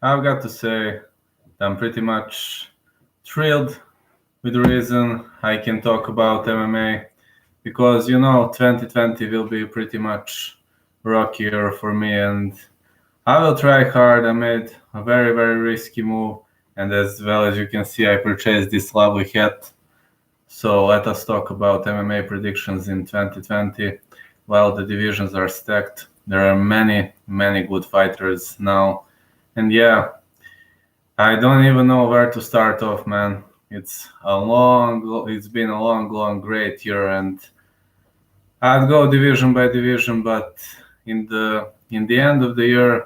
I've got to say I'm pretty much thrilled with the reason I can talk about MMA because 2020 will be pretty much rocky year for me, and I will try hard. I made a very very risky move, and as well as you can see, I purchased this lovely hat. So let us talk about MMA predictions in 2020. While the divisions are stacked, there are many good fighters now, and yeah, I don't even know where to start off, man. It's been a long, great year, and I'd go division by division, but in the end of the year,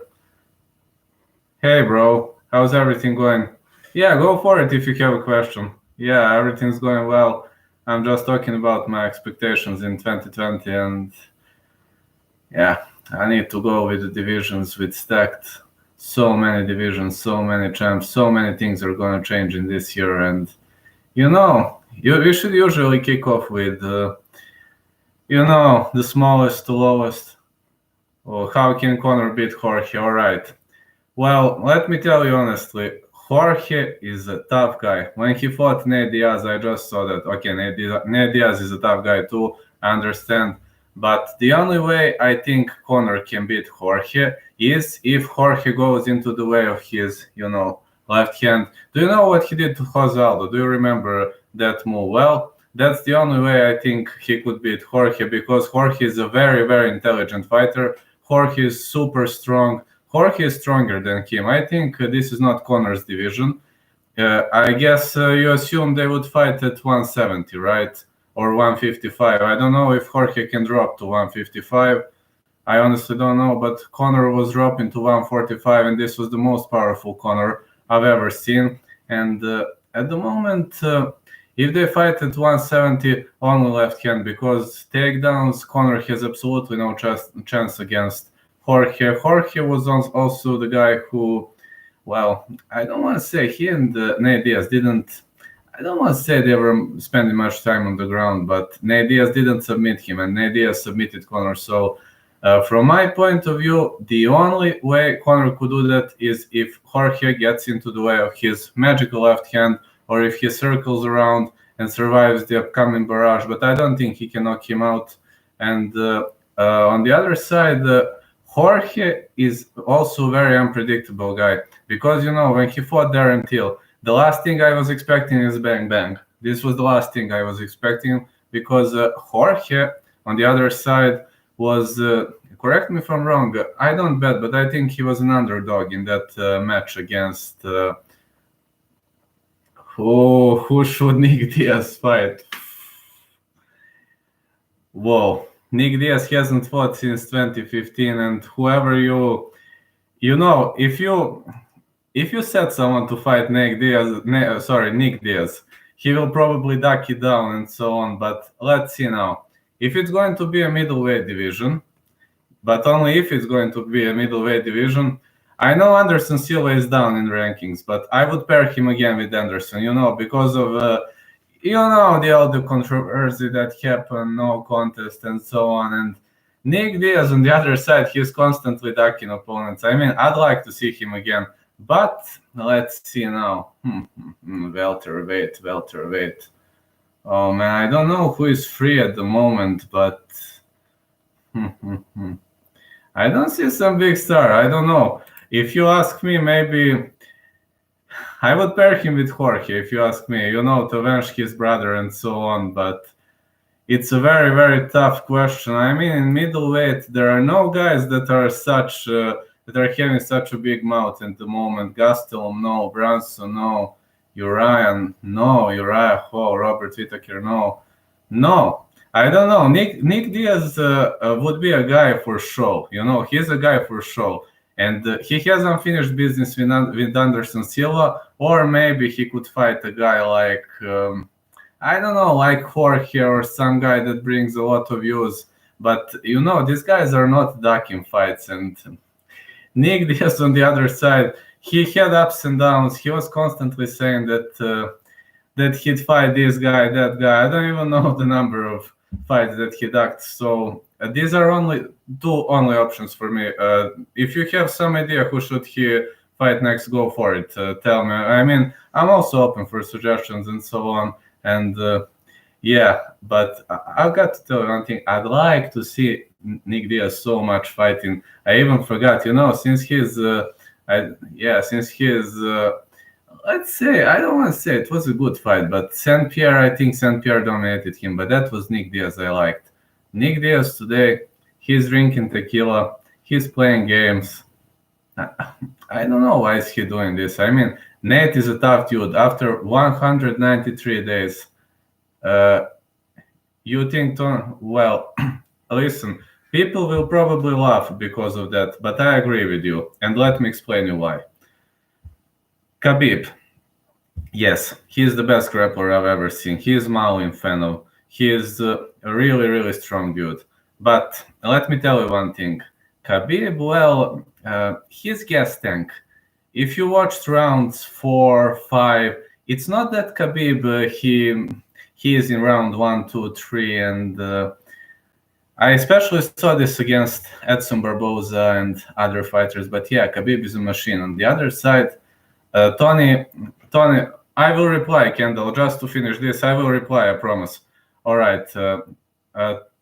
hey, bro, how's everything going? Yeah, go for it if you have a question. Yeah, everything's going well. I'm just talking about my expectations in 2020, and yeah, I need to go with the divisions with stacked. So many divisions, so many champs, so many things are going to change in this year, and we should usually kick off with the smallest to lowest. Oh, how can Conor beat Jorge? All right. Well, let me tell you honestly, Jorge is a tough guy. When he fought Nate Diaz, I just saw that, okay, Nate Diaz is a tough guy too, I understand. But the only way I think Conor can beat Jorge is if Jorge goes into the way of his, left hand. Do you know what he did to Jose Aldo? Do you remember that move? Well, that's the only way I think he could beat Jorge because Jorge is a very intelligent fighter. Jorge is super strong. Jorge is stronger than him. I think this is not Conor's division. I guess you assume they would fight at 170, right? Or 155. I don't know if Jorge can drop to 155. I honestly don't know, but Conor was dropping to 145, and this was the most powerful Conor I've ever seen. And at the moment, if they fight at 170, only left hand, because takedowns, Conor has absolutely no chance against Jorge. Jorge was also the guy who, well, I don't want to say he and Nate Diaz didn't. I don't want to say they were spending much time on the ground, but Nate Diaz didn't submit him, and Nate Diaz submitted Conor. So, from my point of view, the only way Conor could do that is if Jorge gets into the way of his magical left hand, or if he circles around and survives the upcoming barrage. But I don't think he can knock him out. And on the other side, Jorge is also a very unpredictable guy because when he fought Darren Till, the last thing I was expecting is bang bang. This was the last thing I was expecting because Jorge on the other side was, correct me if I'm wrong, I don't bet, but I think he was an underdog in that match against who should Nick Diaz fight? Whoa. Nick Diaz hasn't fought since 2015, and whoever if you set someone to fight Nick Diaz, he will probably duck it down and so on. But let's see now. If it's going to be a middleweight division, but only if it's going to be a middleweight division, I know Anderson Silva is down in rankings, but I would pair him again with Anderson, because of all the controversy that happened, no contest, and so on. And Nick Diaz on the other side, he's constantly ducking opponents. I mean, I'd like to see him again, but let's see now. Welterweight. Oh man, I don't know who is free at the moment, but I don't see some big star. I don't know. If you ask me, maybe I would pair him with Jorge, if you ask me, to avenge his brother and so on, but it's a very tough question. I mean, in middleweight, there are no guys that are having such a big mouth at the moment. Gastelum, no. Branson, no. Uriah, oh, Robert Whittaker, no. I don't know. Nick Diaz would be a guy for show. He's a guy for show. And he has unfinished business with Anderson Silva, or maybe he could fight a guy like, I don't know, like Jorge or some guy that brings a lot of views. But, these guys are not ducking fights. And Nick Diaz on the other side, he had ups and downs. He was constantly saying that he'd fight this guy, that guy. I don't even know the number of fights that he ducked. So these are only two options for me. If you have some idea who should he fight next, go for it. Tell me. I mean, I'm also open for suggestions and so on. And yeah, but I've got to tell you one thing. I'd like to see Nick Diaz so much fighting. I even forgot, since he's, since he's, let's say, I don't want to say it was a good fight, but St. Pierre, I think St. Pierre dominated him, but that was Nick Diaz I liked. Nick Diaz today, he's drinking tequila, he's playing games. I don't know why is he doing this. I mean, Nate is a tough dude. After 193 days, you think, well, listen, people will probably laugh because of that, but I agree with you. And let me explain you why. Khabib, yes, he is the best grappler I've ever seen. He is Maulin Fenov. He is a really, really strong dude. But let me tell you one thing. Khabib, well, he's gas tank. If you watched rounds 4, 5, it's not that Khabib, he is in round 1, 2, 3, and I especially saw this against Edson Barboza and other fighters. But yeah, Khabib is a machine. On the other side, Tony, I will reply, Kendall, just to finish this. I will reply, I promise. All right.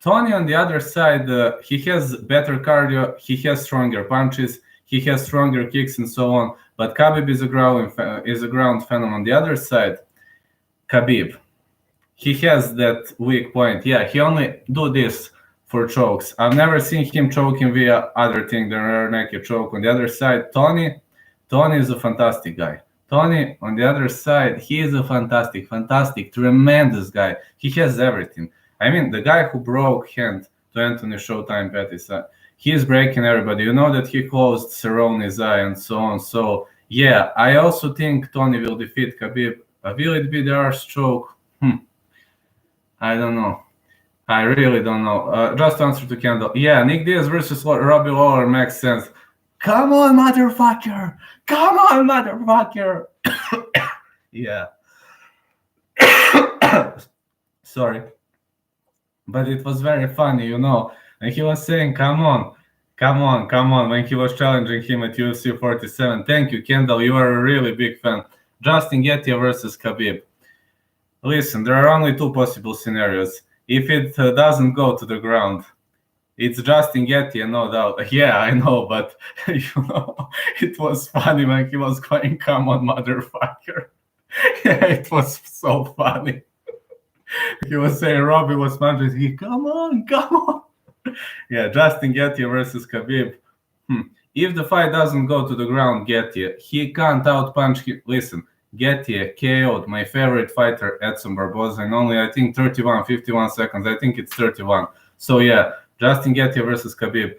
Tony, on the other side, he has better cardio, he has stronger punches, he has stronger kicks and so on. But Khabib is a ground phenom. On the other side, Khabib, he has that weak point. Yeah, he only do this for chokes. I've never seen him choking via other thing than rear naked choke. On the other side, Tony is a fantastic guy. Tony, on the other side, he is a fantastic, tremendous guy. He has everything. I mean, the guy who broke hand to Anthony Showtime Pettis, he is breaking everybody. You know that he closed Cerrone's eye and so on. So, yeah, I also think Tony will defeat Khabib. Will it be the arse choke? I don't know. I really don't know. Just answer to Kendall. Yeah, Nick Diaz versus Robbie Lawler makes sense. Come on, motherfucker! Come on, motherfucker! Yeah. Sorry. But it was very funny, And he was saying, come on, when he was challenging him at UFC 47. Thank you, Kendall. You are a really big fan. Justin Gaethje versus Khabib. Listen, there are only two possible scenarios. If it doesn't go to the ground, it's Justin Gaethje, no doubt. Yeah, I know, but it was funny when he was going, come on, motherfucker. Yeah, it was so funny. He was saying Robbie was punching. He, come on. Yeah, Justin Gaethje versus Khabib. If the fight doesn't go to the ground, Gaethje, he can't outpunch him. Listen, Gaethje KO'd my favorite fighter, Edson Barboza, in only, I think, 51 seconds. I think it's 31. So, yeah, Justin Gaethje versus Khabib.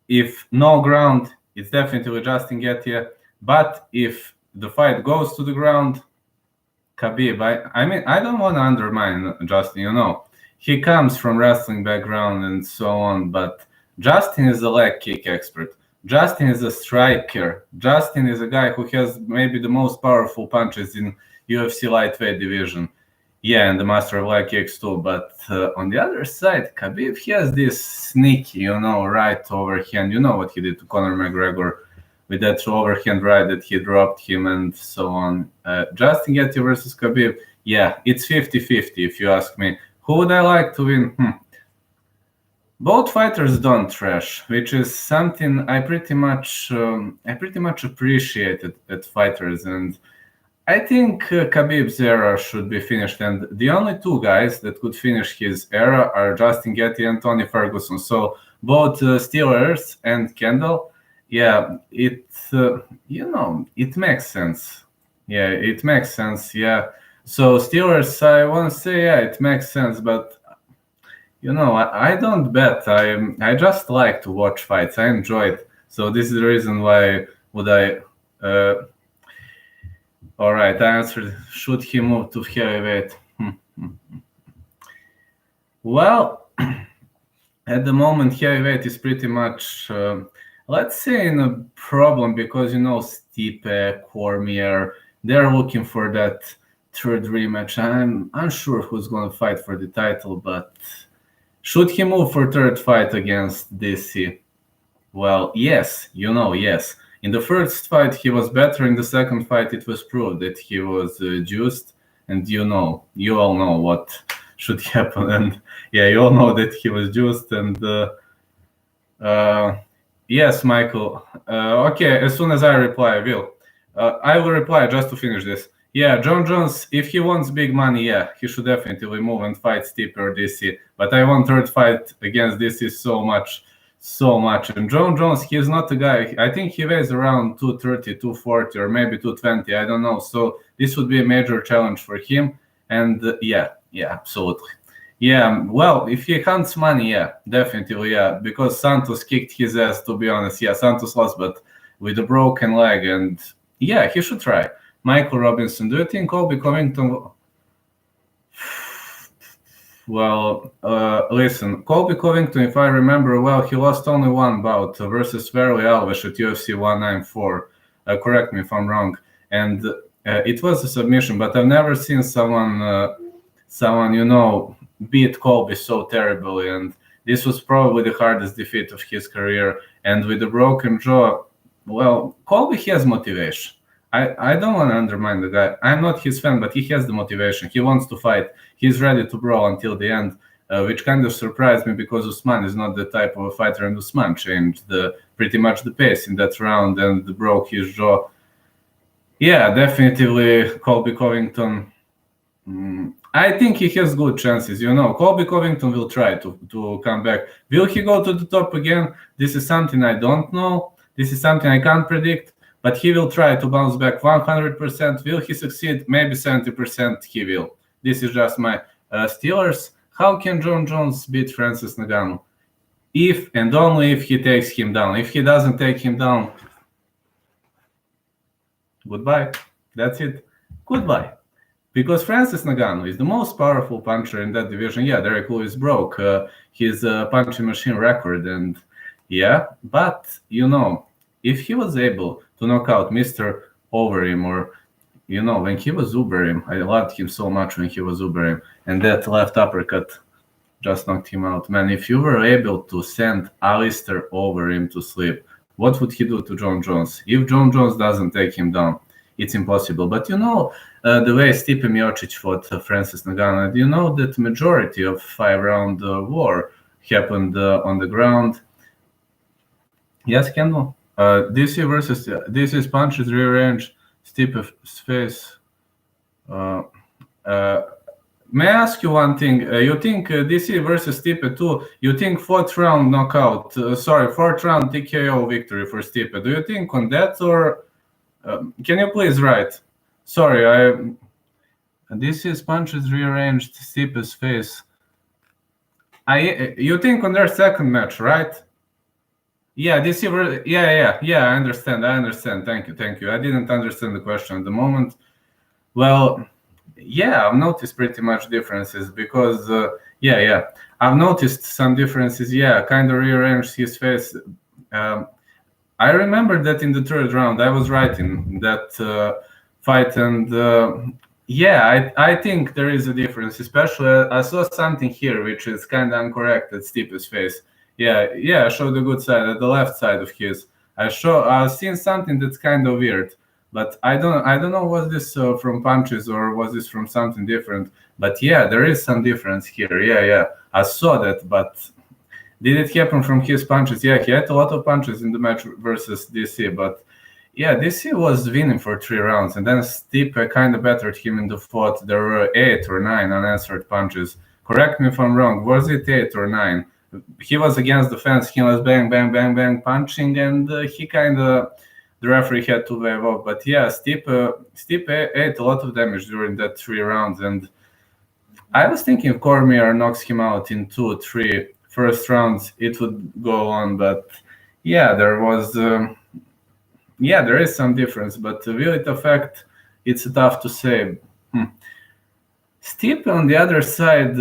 If no ground, it's definitely Justin Gaethje. But if the fight goes to the ground, Khabib, I mean, I don't want to undermine Justin, He comes from wrestling background and so on, but Justin is a leg kick expert. Justin is a striker. Justin is a guy who has maybe the most powerful punches in UFC lightweight division. Yeah, and the master of leg kicks too. But on the other side, Khabib, he has this sneaky, right overhand. You know what he did to Conor McGregor with that overhand right that he dropped him and so on. Justin Gaethje versus Khabib, yeah, it's 50-50 if you ask me. Who would I like to win? Both fighters don't trash, which is something I pretty much appreciated at fighters, and I think Khabib's era should be finished. And the only two guys that could finish his era are Justin Gaethje and Tony Ferguson. So both Steelers and Kendall. Yeah, it makes sense. Yeah, it makes sense. Yeah. So Steelers, I want to say, yeah, it makes sense, but I don't bet. I just like to watch fights. I enjoy it. So this is the reason why would I. All right, I answered. Should he move to heavyweight? Well, at the moment, heavyweight is pretty much. Let's say in a problem because Stipe, Cormier, they're looking for that third rematch. I'm unsure who's going to fight for the title, but should he move for third fight against DC? Well, yes, yes. In the first fight, he was better. In the second fight, it was proved that he was juiced. And you all know what should happen. And yeah, you all know that he was juiced. And yes, Michael. Okay, as soon as I reply, I will reply just to finish this. Yeah, John Jones, if he wants big money, yeah, he should definitely move and fight Stipe or DC. But I want third fight against DC so much. And John Jones, he's not a guy. I think he weighs around 230, 240, or maybe 220. I don't know. So this would be a major challenge for him. And yeah, absolutely. Yeah, well, if he hunts money, yeah, definitely, yeah. Because Santos kicked his ass, to be honest. Yeah, Santos lost, but with a broken leg. And yeah, he should try. Michael Robinson, do you think Colby Covington... Well, listen, Colby Covington, if I remember well, he lost only one bout versus Verley Alves at UFC 194. Correct me if I'm wrong. And it was a submission, but I've never seen someone, beat Colby so terribly. And this was probably the hardest defeat of his career. And with a broken jaw, well, Colby has motivation. I don't want to undermine the guy. I'm not his fan, but he has the motivation. He wants to fight. He's ready to brawl until the end, which kind of surprised me because Usman is not the type of a fighter, and Usman changed pretty much the pace in that round and broke his jaw. Yeah, definitely Colby Covington. I think he has good chances. Colby Covington will try to come back. Will he go to the top again? This is something I don't know. This is something I can't predict. But he will try to bounce back 100%. Will he succeed? Maybe 70% he will. This is just my Steelers. How can John Jones beat Francis Ngannou? If and only if he takes him down. If he doesn't take him down, goodbye. That's it. Goodbye. Because Francis Ngannou is the most powerful puncher in that division. Yeah, Derek Lewis broke his punching machine record. And yeah, but if he was able to knock out Mr. Overeem, or when he was Uberim, I loved him so much when he was Uberim, and that left uppercut just knocked him out. Man, if you were able to send Alistair Overeem to sleep, what would he do to John Jones? If John Jones doesn't take him down, it's impossible. But the way Stipe Miocic fought Francis Ngannou, that majority of 5-round war happened on the ground. Yes, Kendall? DC's punches rearrange Stipe's face. May I ask you one thing? You think DC versus Stipe 2, you think 4th round knockout, 4th round TKO victory for Stipe. Do you think on that, or can you please write? Sorry, DC's punches rearranged Stipe's face. You think on their second match, right? Yeah, I understand. Thank you. I didn't understand the question at the moment. Well, yeah, I've noticed pretty much differences because, I've noticed some differences. Yeah, kind of rearranged his face. I remember that in the 3rd round, I was right in that fight. And I think there is a difference, especially I saw something here, which is kind of incorrect at Stipe's face. Yeah, I showed the good side, at the left side of his. I've seen something that's kind of weird, but I don't know, was this from punches or was this from something different? But yeah, there is some difference here. Yeah, I saw that, but did it happen from his punches? Yeah, he had a lot of punches in the match versus DC, but yeah, DC was winning for 3 rounds, and then Stipe kind of bettered him in the 4th. There were 8 or 9 unanswered punches. Correct me if I'm wrong. Was it 8 or 9? He was against the fence. He was bang, bang, bang, bang, punching, and the referee had to wave off. But yeah, Stipe ate a lot of damage during that 3 rounds, and I was thinking if Cormier knocks him out in 2, 3 first rounds, it would go on. But yeah, there is some difference. But will it affect? It's tough to say. Stipe, on the other side,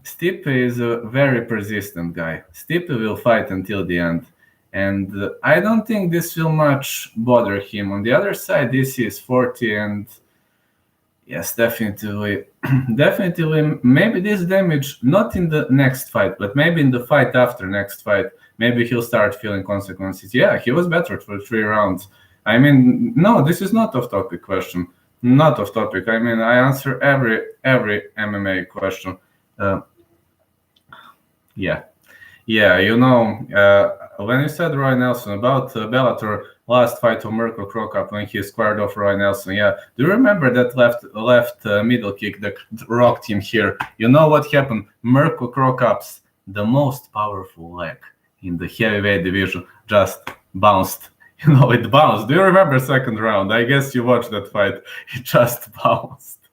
Stipe is a very persistent guy. Stipe will fight until the end. And I don't think this will much bother him. On the other side, this is 40. And Yes, definitely. Definitely. Maybe this damage, not in the next fight, but maybe in the fight after next fight, maybe he'll start feeling consequences. Yeah, he was better for 3 rounds. I mean, no, this is not off topic question. Not off topic. I mean, I answer every MMA question. Uh, yeah. Yeah, when you said Roy Nelson about Bellator last fight of Mirko Cro Cop when he squared off Roy Nelson, yeah, do you remember that left middle kick that rocked him here? You know what happened? Mirko Cro Cop's the most powerful leg in the heavyweight division just bounced. It bounced. Do you remember second round? I guess you watched that fight. It just bounced,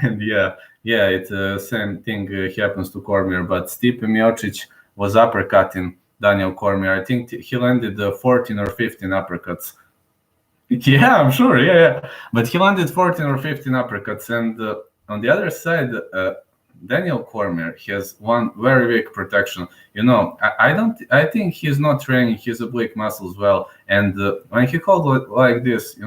and yeah, it same thing happens to Cormier, but Stipe Miocic was uppercutting Daniel Cormier. I think he landed 14 or 15 uppercuts. Yeah, I'm sure. Yeah. But he landed 14 or 15 uppercuts. And on the other side, Daniel Cormier has one very weak protection. I think he's not training his oblique muscles well. And when he holds like this,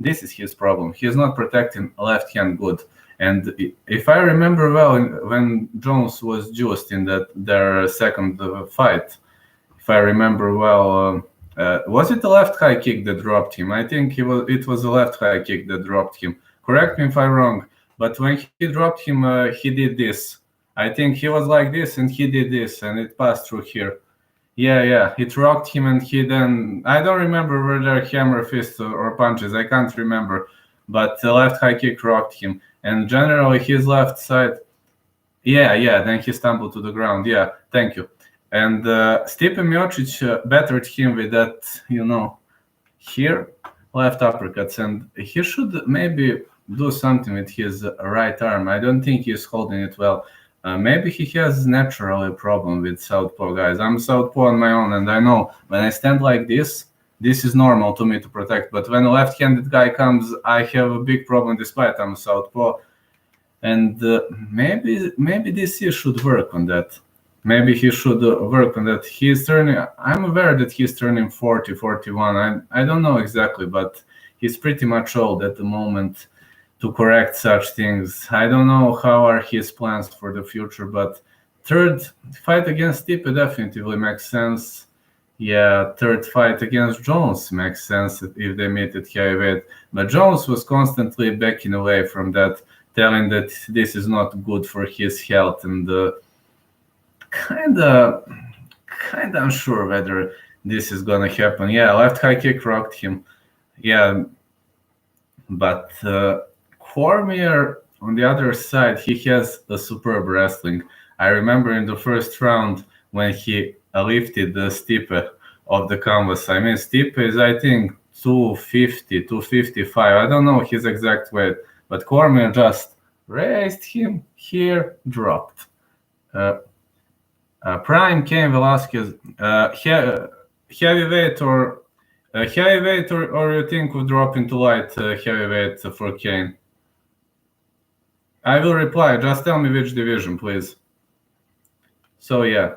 this is his problem. He's not protecting left hand good. And if I remember well, when Jones was juiced in their second fight, if I remember well, was it the left high kick that dropped him? I think it was a left high kick that dropped him. Correct me if I'm wrong, but when he dropped him, he did this. I think he was like this, and he did this, and it passed through here. Yeah, it rocked him, and he then... I don't remember whether hammer, fist, or punches. I can't remember, but the left high kick rocked him. And generally, his left side, then he stumbled to the ground. Yeah, thank you. And Stipe Miocic bettered him with that, here, left uppercuts. And he should maybe do something with his right arm. I don't think he's holding it well. Maybe he has naturally a problem with southpaw, guys. I'm southpaw on my own, and I know when I stand like this is normal to me to protect. But when a left-handed guy comes, I have a big problem despite I'm a southpaw. And maybe DC should work on that. Maybe he should work on that. I'm aware that he's turning 40, 41. I don't know exactly, but he's pretty much old at the moment to correct such things. I don't know how are his plans for the future, but third fight against Stipe definitely makes sense. Yeah, third fight against Jones makes sense if they meet at heavyweight. But Jones was constantly backing away from that, telling that this is not good for his health, and kind of unsure whether this is gonna happen. Yeah, left high kick rocked him. Yeah, but Cormier on the other side, he has a superb wrestling. I remember in the first round when he lifted the Stipe of the canvas. I mean, Stipe is, I think, 250, 255. I don't know his exact weight, but Cormier just raised him here, dropped. Prime Cain Velasquez, heavyweight or you think would drop into light heavyweight for Cain? I will reply. Just tell me which division, please. So yeah,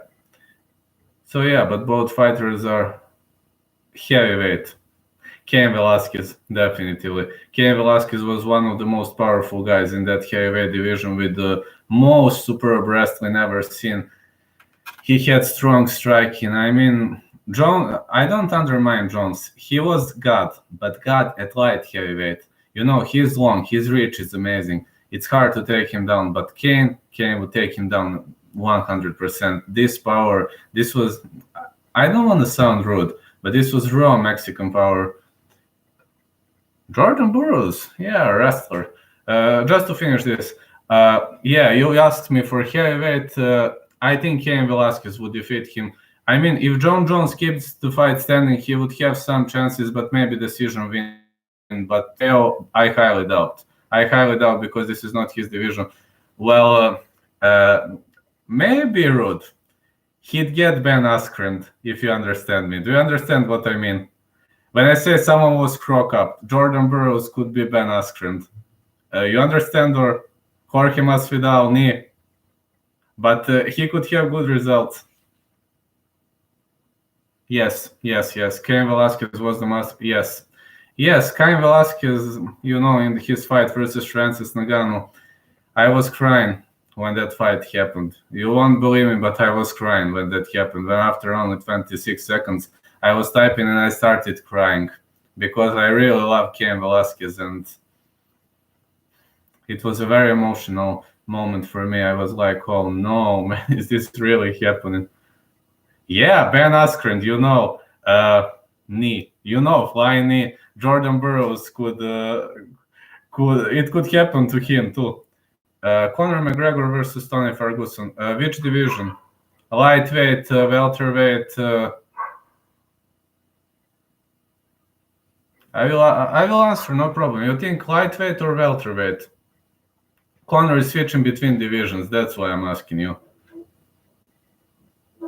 but both fighters are heavyweight. Cain Velasquez, definitely. Cain Velasquez was one of the most powerful guys in that heavyweight division with the most superb wrestling ever seen. He had strong striking. I mean, I don't undermine Jones. He was God, but God at light heavyweight. He's long, his reach is amazing. It's hard to take him down, but Cain would take him down 100%. This power, this was, I don't want to sound rude, but this was raw Mexican power. Jordan Burroughs, wrestler. Just to finish this, you asked me for heavyweight. I think Cain Velasquez would defeat him. I mean, if John Jones keeps the fight standing, he would have some chances, but maybe decision win. But I highly doubt. Because this is not his division. Well, maybe Rude. He'd get Ben Askren, if you understand me. Do you understand what I mean? When I say someone was crock up, Jordan Burroughs could be Ben Askren. You understand? Or Jorge Masvidal, knee. But he could have good results. Yes. Cain Velasquez was the must. Yes. Yes, Cain Velasquez, in his fight versus Francis Ngannou, I was crying when that fight happened. You won't believe me, but I was crying when that happened. When after only 26 seconds, I was typing and I started crying because I really love Cain Velasquez, and it was a very emotional moment for me. I was like, oh no, man, is this really happening? Yeah, Ben Askren, knee, flying knee. Jordan Burroughs could happen to him too. Conor McGregor versus Tony Ferguson. Which division? Lightweight, welterweight. I will answer, no problem. You think lightweight or welterweight? Conor is switching between divisions. That's why I'm asking you.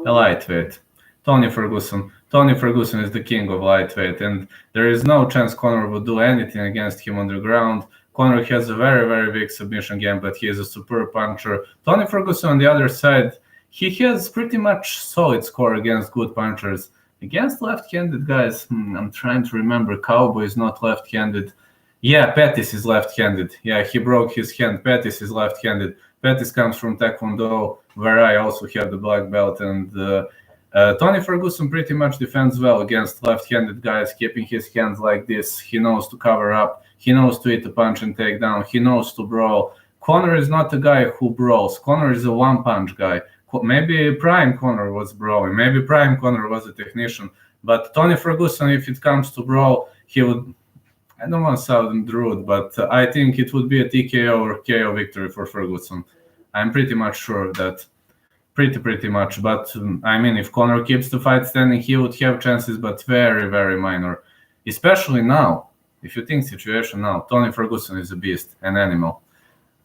A lightweight. Tony Ferguson. Tony Ferguson is the king of lightweight, and there is no chance Conor would do anything against him on the ground. Conor has a very, very big submission game, but he is a superb puncher. Tony Ferguson, on the other side, he has pretty much solid score against good punchers. Against left-handed guys, I'm trying to remember. Cowboy is not left-handed. Yeah, Pettis is left-handed. Yeah, he broke his hand. Pettis is left-handed. Pettis comes from Taekwondo, where I also have the black belt, and Tony Ferguson pretty much defends well against left-handed guys, keeping his hands like this. He knows to cover up. He knows to hit a punch and take down. He knows to brawl. Conor is not a guy who brawls. Conor is a one-punch guy. Maybe Prime Conor was brawling. Maybe Prime Conor was a technician. But Tony Ferguson, if it comes to brawl, he would... I don't want to sound rude, but I think it would be a TKO or KO victory for Ferguson. I'm pretty much sure of that. Pretty much. But, if Conor keeps the fight standing, he would have chances, but very, very minor. Especially now. If you think situation now, Tony Ferguson is a beast, an animal.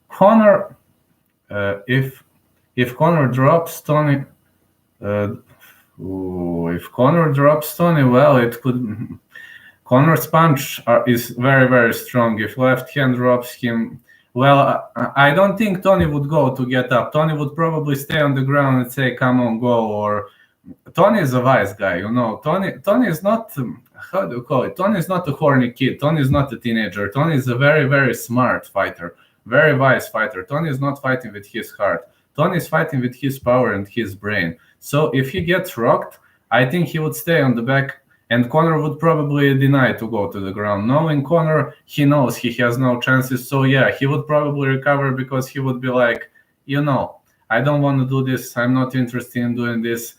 Conor, if Conor drops Tony... if Conor drops Tony, well, it could... Conor's punch is very, very strong. If left hand drops him, well, I don't think Tony would go to get up. Tony would probably stay on the ground and say, come on, go. Or Tony is a wise guy, Tony is not, how do you call it? Tony is not a horny kid. Tony is not a teenager. Tony is a very, very smart fighter, very wise fighter. Tony is not fighting with his heart. Tony is fighting with his power and his brain. So if he gets rocked, I think he would stay on the back. And Conor would probably deny to go to the ground. Knowing Conor, he knows he has no chances. So yeah, he would probably recover because he would be like, I don't want to do this. I'm not interested in doing this.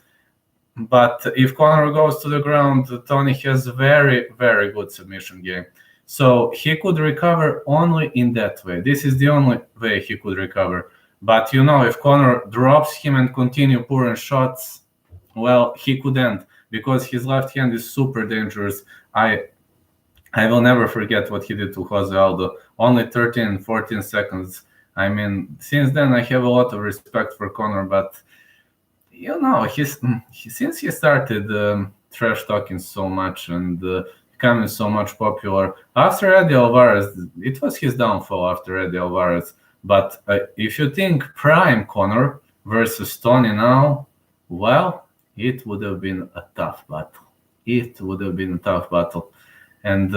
But if Conor goes to the ground, Tony has a very, very good submission game. So he could recover only in that way. This is the only way he could recover. But if Conor drops him and continue pouring shots, well, he could end. Because his left hand is super dangerous. I will never forget what he did to Jose Aldo. Only 13, 14 seconds. Since then I have a lot of respect for Conor, but since he started trash talking so much and becoming so much popular after Eddie Alvarez, it was his downfall after Eddie Alvarez. But if you think prime Conor versus Tony now, well, it would have been a tough battle. And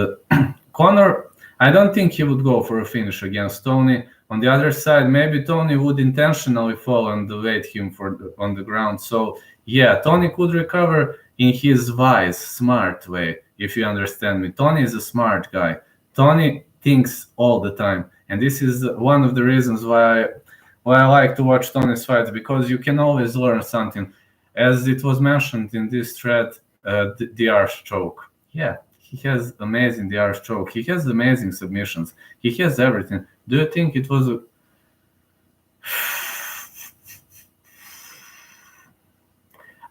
Conor, I don't think he would go for a finish against Tony. On the other side, maybe Tony would intentionally fall and wait him on the ground. So, yeah, Tony could recover in his wise, smart way, if you understand me. Tony is a smart guy. Tony thinks all the time. And this is one of the reasons why I like to watch Tony's fights, because you can always learn something. As it was mentioned in this thread, the arch choke. Yeah, he has amazing the choke. He has amazing submissions. He has everything. Do you think it was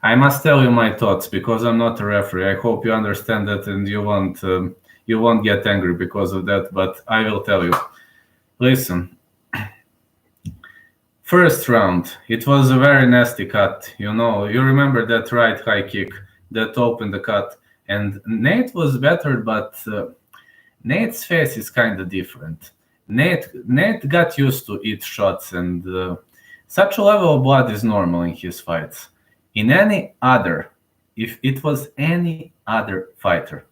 I must tell you my thoughts because I'm not a referee. I hope you understand that and you won't get angry because of that, but I will tell you. Listen. First round, it was a very nasty cut. You remember that right high kick that opened the cut. And Nate was better, but Nate's face is kind of different. Nate got used to eat shots, and such a level of blood is normal in his fights. If it was any other fighter,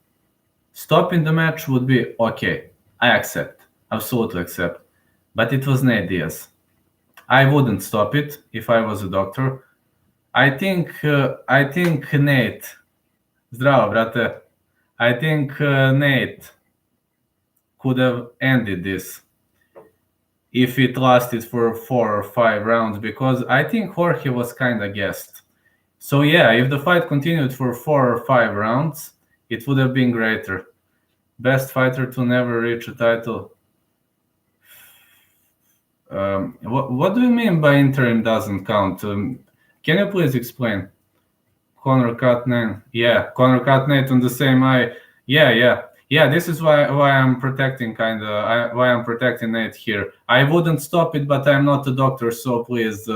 Stopping the match would be okay. I accept. Absolutely accept. But it was Nate Diaz. I wouldn't stop it if I was a doctor. I think Nate. Zdravo, brate. I think Nate could have ended this if it lasted for 4 or 5 rounds, because I think Jorge was kind of gassed. So yeah, if the fight continued for 4 or 5 rounds, it would have been greater. Best fighter to never reach a title. What do you mean by interim doesn't count? Can you please explain? Conor cut Nate. Yeah, Conor cut Nate on the same eye. Yeah. This is why I'm protecting why I'm protecting Nate here. I wouldn't stop it, but I'm not a doctor, so please.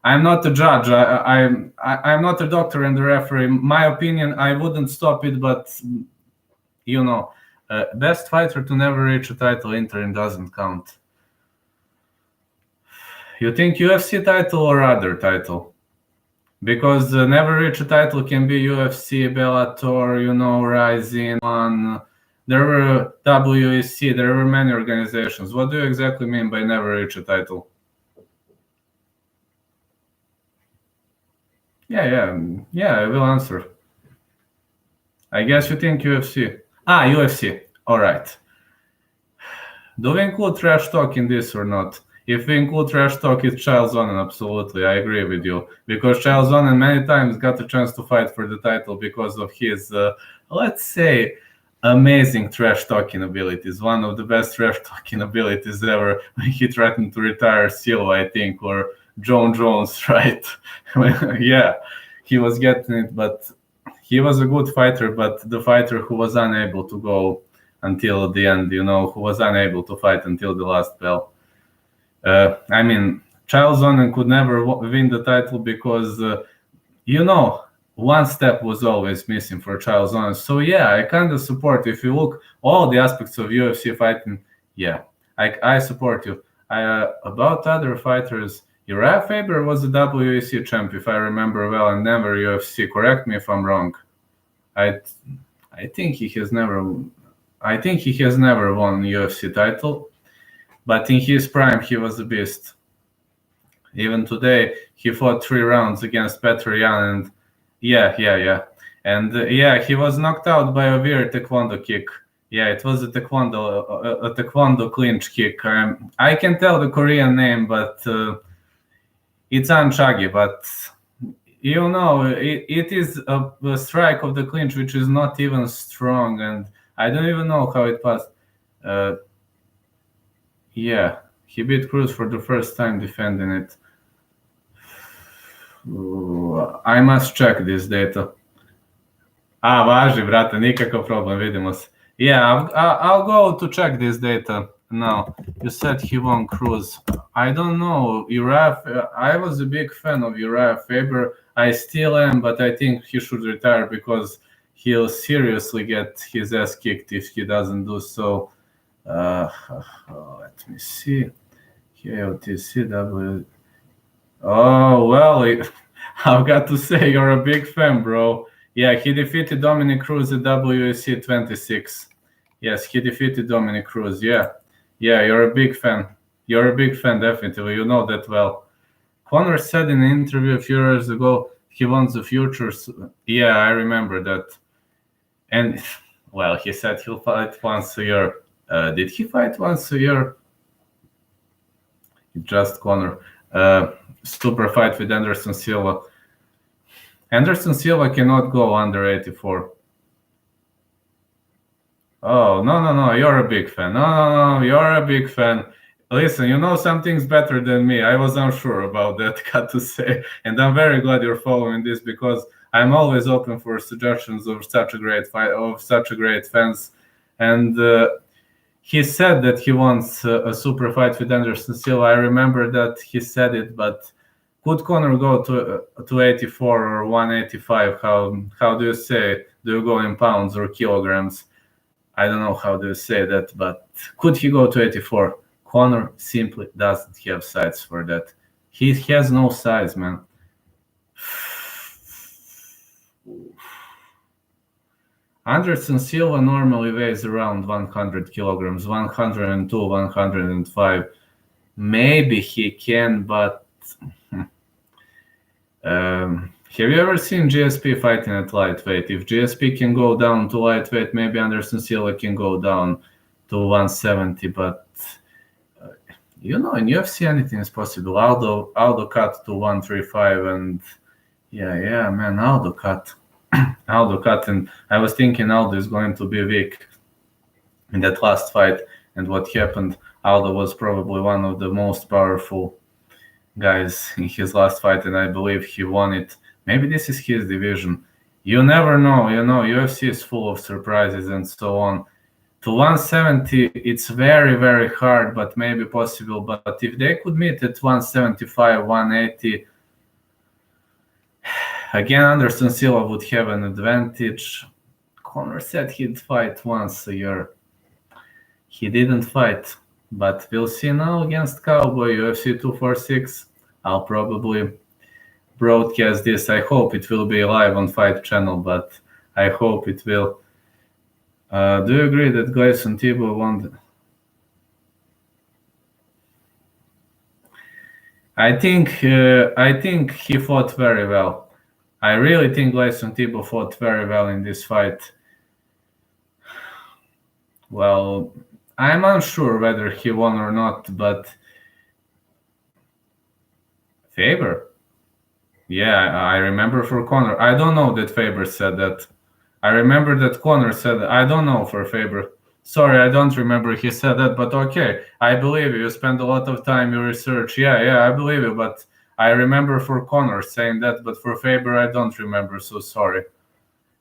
I'm not a judge. I'm not a doctor and a referee. My opinion, I wouldn't stop it, but best fighter to never reach a title, interim doesn't count. You think UFC title or other title? Because never reach a title can be UFC, Bellator, Rising One. There were WEC, there were many organizations. What do you exactly mean by never reach a title? Yeah, I will answer. I guess you think UFC. UFC. All right. Do we include trash talk in this or not? If we include trash talk, it's Chael Sonnen, absolutely. I agree with you. Because Chael Sonnen many times got a chance to fight for the title because of his, let's say, amazing trash talking abilities. One of the best trash talking abilities ever. He threatened to retire Silva, I think, or John Jones, right? Yeah, he was getting it, but he was a good fighter, but the fighter who was unable to go until the end, who was unable to fight until the last bell. Chael Sonnen could never win the title because, one step was always missing for Chael Sonnen. So yeah, I kind of support. If you look all the aspects of UFC fighting, yeah, I support you. About other fighters, Uriah Faber was a WEC champ, if I remember well, and never UFC. Correct me if I'm wrong. I think he has never won UFC title, but in his prime he was a beast. Even today he fought 3 rounds against Petr Yan, and he was knocked out by a weird taekwondo kick. Yeah, it was a taekwondo clinch kick. I can tell the Korean name, but it's Anchagi, but it is a strike of the clinch which is not even strong, and I don't even know how it passed. He beat Cruz for the first time defending it. I must check this data. Važi, brate, nikakav problem, vidimo se. Yeah, I'll go to check this data now. You said he won Cruz. I don't know. I was a big fan of Uriah Faber. I still am, but I think he should retire because he'll seriously get his ass kicked if he doesn't do so. Let me see. KOTCW. Oh, well, I've got to say, you're a big fan, bro. Yeah, he defeated Dominic Cruz at WEC 26. Yes, he defeated Dominic Cruz. Yeah, you're a big fan. You're a big fan, definitely. You know that well. Conor said in an interview a few years ago he wants the futures. Yeah, I remember that. And, well, he said he'll fight once a year. Did he fight once a year? Just Conor. Super fight with Anderson Silva. Anderson Silva cannot go under 84. Oh, no, you're a big fan. No, you're a big fan. Listen, you know something's better than me. I was unsure about that, got to say. And I'm very glad you're following this because I'm always open for suggestions of such a great fight, of such a great fans. And he said that he wants a super fight with Anderson Silva. I remember that he said it, but could Conor go to 84 or 185? How do you say? Do you go in pounds or kilograms? I don't know how do you say that, but could he go to 84? Conor simply doesn't have size for that. He has no size, man. Anderson Silva normally weighs around 100 kilograms, 102, 105. Maybe he can, but have you ever seen GSP fighting at lightweight? If GSP can go down to lightweight, maybe Anderson Silva can go down to 170. But in UFC anything is possible. Aldo cut to 135, and man, Aldo cut. Aldo cut, and I was thinking Aldo is going to be weak in that last fight, and what happened, Aldo was probably one of the most powerful guys in his last fight, and I believe he won it. Maybe this is his division. You never know, UFC is full of surprises and so on. To 170, it's very, very hard, but maybe possible. But if they could meet at 175, 180, again, Anderson Silva would have an advantage. Conor said he'd fight once a year. He didn't fight, but we'll see now against Cowboy, UFC 246. I'll probably broadcast this. I hope it will be live on Fight Channel, but I hope it will. Do you agree that Gleison Tibau won? I think he fought very well. I really think Gleison Tibau fought very well in this fight. Well, I'm unsure whether he won or not, but Faber. Yeah, I remember for Conor. I don't know that Faber said that. I remember that Conor said that. I don't know for Faber. Sorry, I don't remember he said that, but okay. I believe you. You spend a lot of time, you research. Yeah, I believe you, but I remember for Conor saying that, but for Faber, I don't remember, so sorry.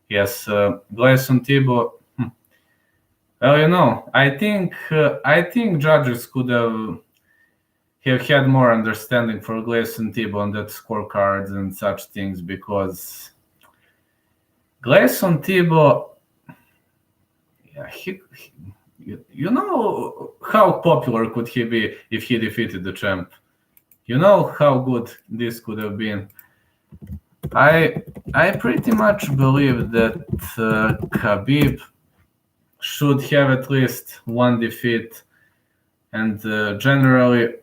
Yes, Gleison Tibau. Well, I think judges could have had more understanding for Gleison Tibau on that scorecards and such things, because Gleison Tibau, how popular could he be if he defeated the champ? You know how good this could have been. I pretty much believe that Khabib should have at least one defeat, and generally,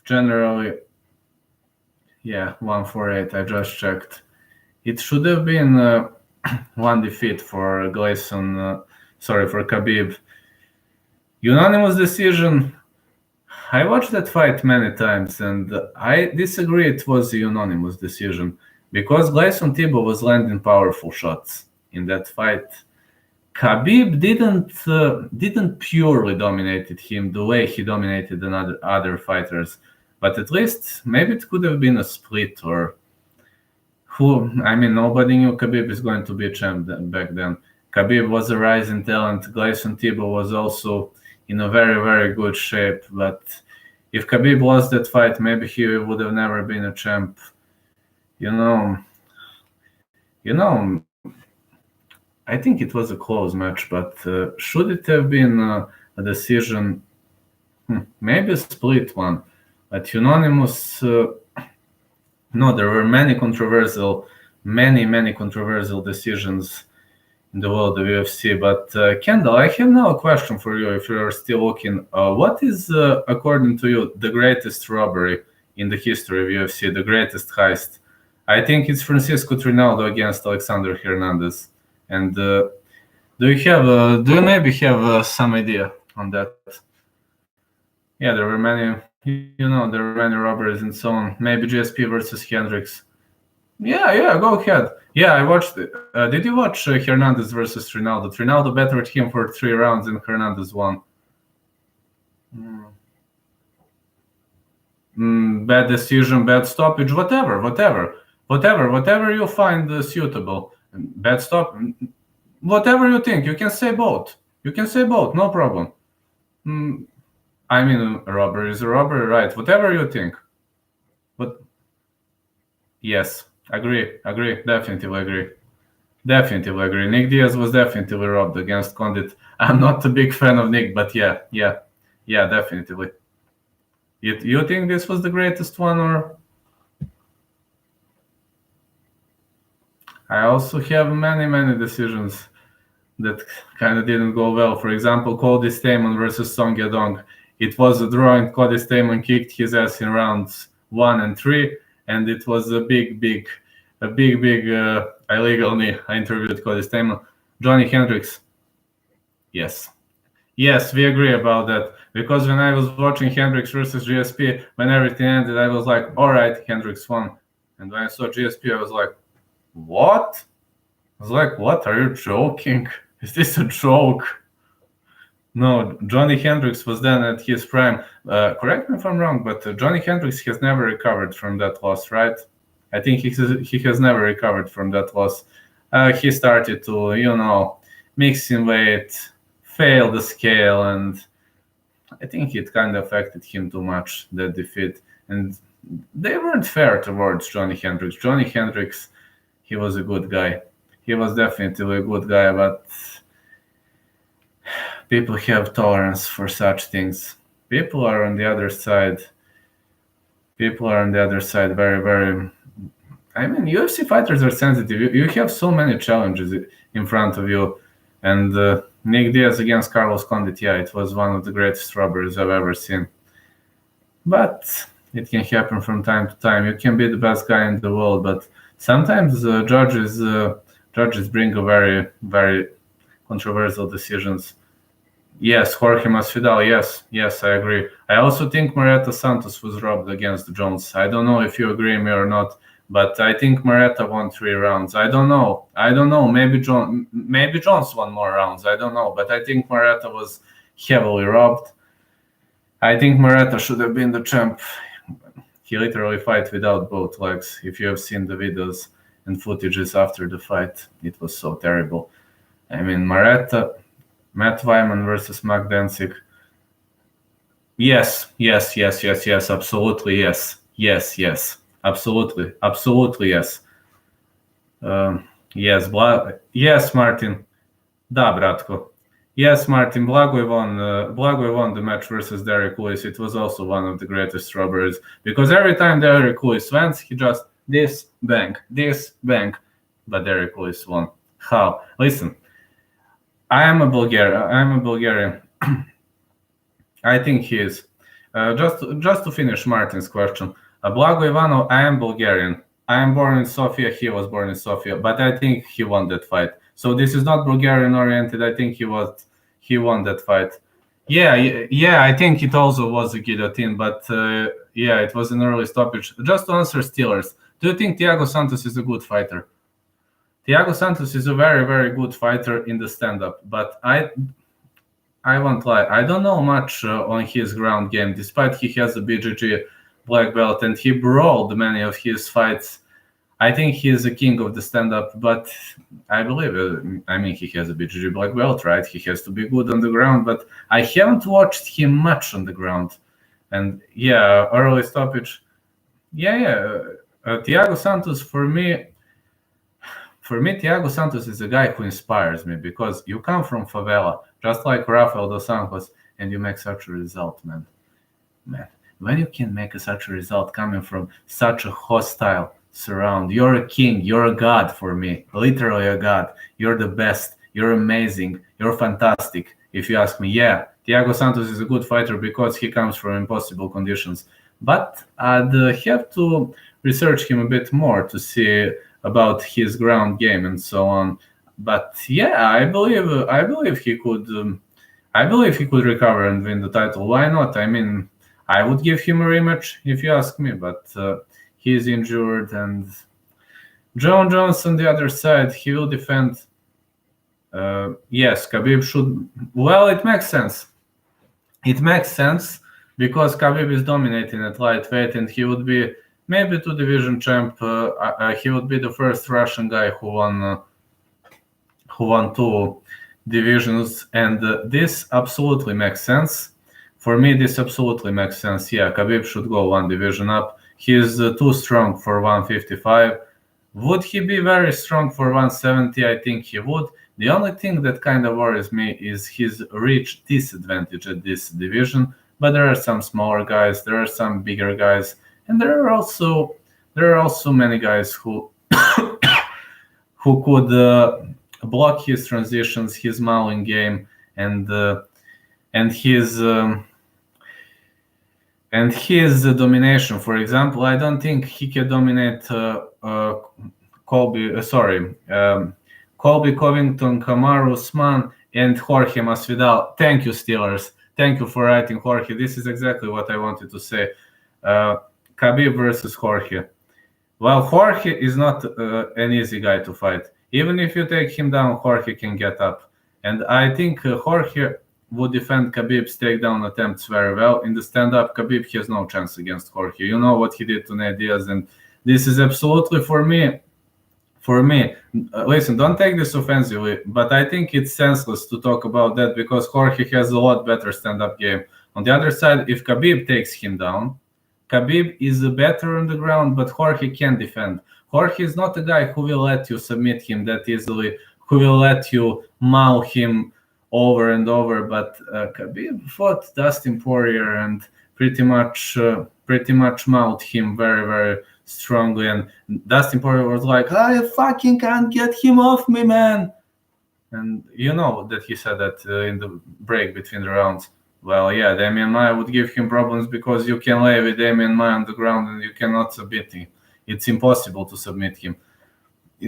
148. I just checked. It should have been one defeat for for Khabib. Unanimous decision. I watched that fight many times, and I disagree it was a unanimous decision, because Gleison Tibau was landing powerful shots in that fight. Khabib didn't purely dominate him the way he dominated other fighters, but at least maybe it could have been a split, or nobody knew Khabib is going to be a champ back then. Khabib was a rising talent. Gleison Tibau was also in a very, very good shape, but if Khabib lost that fight, maybe he would have never been a champ. I think it was a close match, but should it have been a decision? Maybe a split one, but unanimous. No, there were many controversial decisions in the world of UFC. But Kendall, I have now a question for you. If you are still looking, what is, according to you, the greatest robbery in the history of UFC? The greatest heist? I think it's Francisco Trinaldo against Alexander Hernandez. And do you maybe have some idea on that? Yeah, there were many. There were many robberies and so on. Maybe GSP versus Hendricks. Yeah, go ahead. Yeah, I watched it. Did you watch Hernandez versus Trinaldo? Trinaldo bettered him for 3 rounds and Hernandez won. Bad decision, bad stoppage, whatever you find suitable. Bad stop, whatever you think. You can say both. No problem. A robbery is a robbery, right? Whatever you think. But yes, agree. Definitely agree. Nick Diaz was definitely robbed against Condit. I'm not a big fan of Nick, but yeah, definitely. You think this was the greatest one, or? I also have many decisions. that kind of didn't go well. For example, Cody Stamen versus Song Yadong. It was a draw, and Cody Stamen kicked his ass in rounds 1 and 3, and it was a big illegal knee. I interviewed Cody Stamen. Johnny Hendricks. Yes, we agree about that. Because when I was watching Hendricks versus GSP, when everything ended, I was like, all right, Hendricks won. And when I saw GSP, I was like, what? I was like, what? Are you joking? Is this a joke? No, Johnny Hendricks was then at his prime. Correct me if I'm wrong, but Johnny Hendricks has never recovered from that loss, right? I think he has never recovered from that loss. He started to, mix in weight, fail the scale, and I think it kind of affected him too much, that defeat. And they weren't fair towards Johnny Hendricks. Johnny Hendricks, he was a good guy. He was definitely a good guy, but people have tolerance for such things. People are on the other side very, very... I mean, UFC fighters are sensitive. You have so many challenges in front of you. And Nick Diaz against Carlos Condit, yeah, it was one of the greatest robberies I've ever seen. But it can happen from time to time. You can be the best guy in the world, but sometimes judges bring a very, very controversial decisions. Yes, Jorge Masvidal, yes, I agree. I also think Mma Santos was robbed against Jones. I don't know if you agree with me or not, but I think Mma won 3 rounds. I don't know. Maybe Jones won more rounds. I don't know, but I think Mma was heavily robbed. I think Mma should have been the champ. He literally fight without both legs. If you have seen the videos and footages after the fight, it was so terrible. I mean, Matt Wyman versus Mark Danzig. Yes, absolutely yes. Yes, absolutely yes. Yes, Martin. Da, bratko. Yes, Martin, Blagoy won the match versus Derek Lewis. It was also one of the greatest robberies, because every time Derek Lewis wins, he just this bang, but Derek Lewis won. How? Listen, I am a Bulgarian. I think he is. Just to finish Martin's question, Blago Ivanov, I am Bulgarian. I am born in Sofia. He was born in Sofia, but I think he won that fight. So this is not Bulgarian oriented. I think he won that fight. Yeah. I think it also was a guillotine, but it was an early stoppage. Just to answer Steelers, do you think Thiago Santos is a good fighter? Thiago Santos is a very, very good fighter in the stand-up, but I won't lie. I don't know much on his ground game, despite he has a BJJ black belt and he brawled many of his fights. I think he is a king of the stand-up, but I believe, he has a BJJ black belt, right? He has to be good on the ground, but I haven't watched him much on the ground. And early stoppage. Thiago Santos, for me, Thiago Santos is a guy who inspires me, because you come from favela, just like Rafael dos Anjos, and you make such a result, man. When you can make such a result coming from such a hostile surround, you're a king, you're a god for me, literally a god. You're the best, you're amazing, you're fantastic. If you ask me, Thiago Santos is a good fighter because he comes from impossible conditions. But I'd have to research him a bit more to see about his ground game and so on. But I believe he could. I believe he could recover and win the title. Why not? I mean, I would give him a rematch if you ask me, but he's injured, and John Jones on the other side, he will defend. Yes, Khabib should. Well, it makes sense. It makes sense because Khabib is dominating at lightweight, and he would be maybe 2-division champ. He would be the first Russian guy who won 2 divisions, and this absolutely makes sense. For me, this absolutely makes sense. Khabib should go 1 division up. He is too strong for 155. Would he be very strong for 170? I think he would. The only thing that kind of worries me is his reach disadvantage at this division. But there are some smaller guys, there are some bigger guys, and there are also many guys who block his transitions, his mauling game, and his domination. For example, I don't think he can dominate Colby. Colby Covington, Kamaru Usman, and Jorge Masvidal. Thank you, Steelers. Thank you for writing, Jorge. This is exactly what I wanted to say. Kabir versus Jorge. Well, Jorge is not an easy guy to fight. Even if you take him down, Jorge can get up. And I think Jorge would defend Khabib's takedown attempts very well. In the stand-up, Khabib has no chance against Jorge. You know what he did to Nate Diaz, and this is absolutely for me. Listen, don't take this offensively, but I think it's senseless to talk about that because Jorge has a lot better stand-up game. On the other side, if Khabib takes him down, Khabib is better on the ground, but Jorge can defend. Jorge is not a guy who will let you submit him that easily, who will let you maul him over and over. But Khabib fought Dustin Poirier and pretty much mauled him very, very strongly. And Dustin Poirier was like, I fucking can't get him off me, man. And you know that he said that in the break between the rounds. Well, yeah, Damian Maia would give him problems because you can lay with Damian Maia on the ground and you cannot submit him. It's impossible to submit him.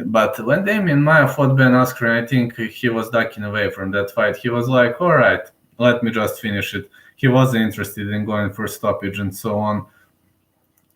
But when Damian Maia fought Ben Askren, I think he was ducking away from that fight. He was like, all right, let me just finish it. He wasn't interested in going for stoppage and so on.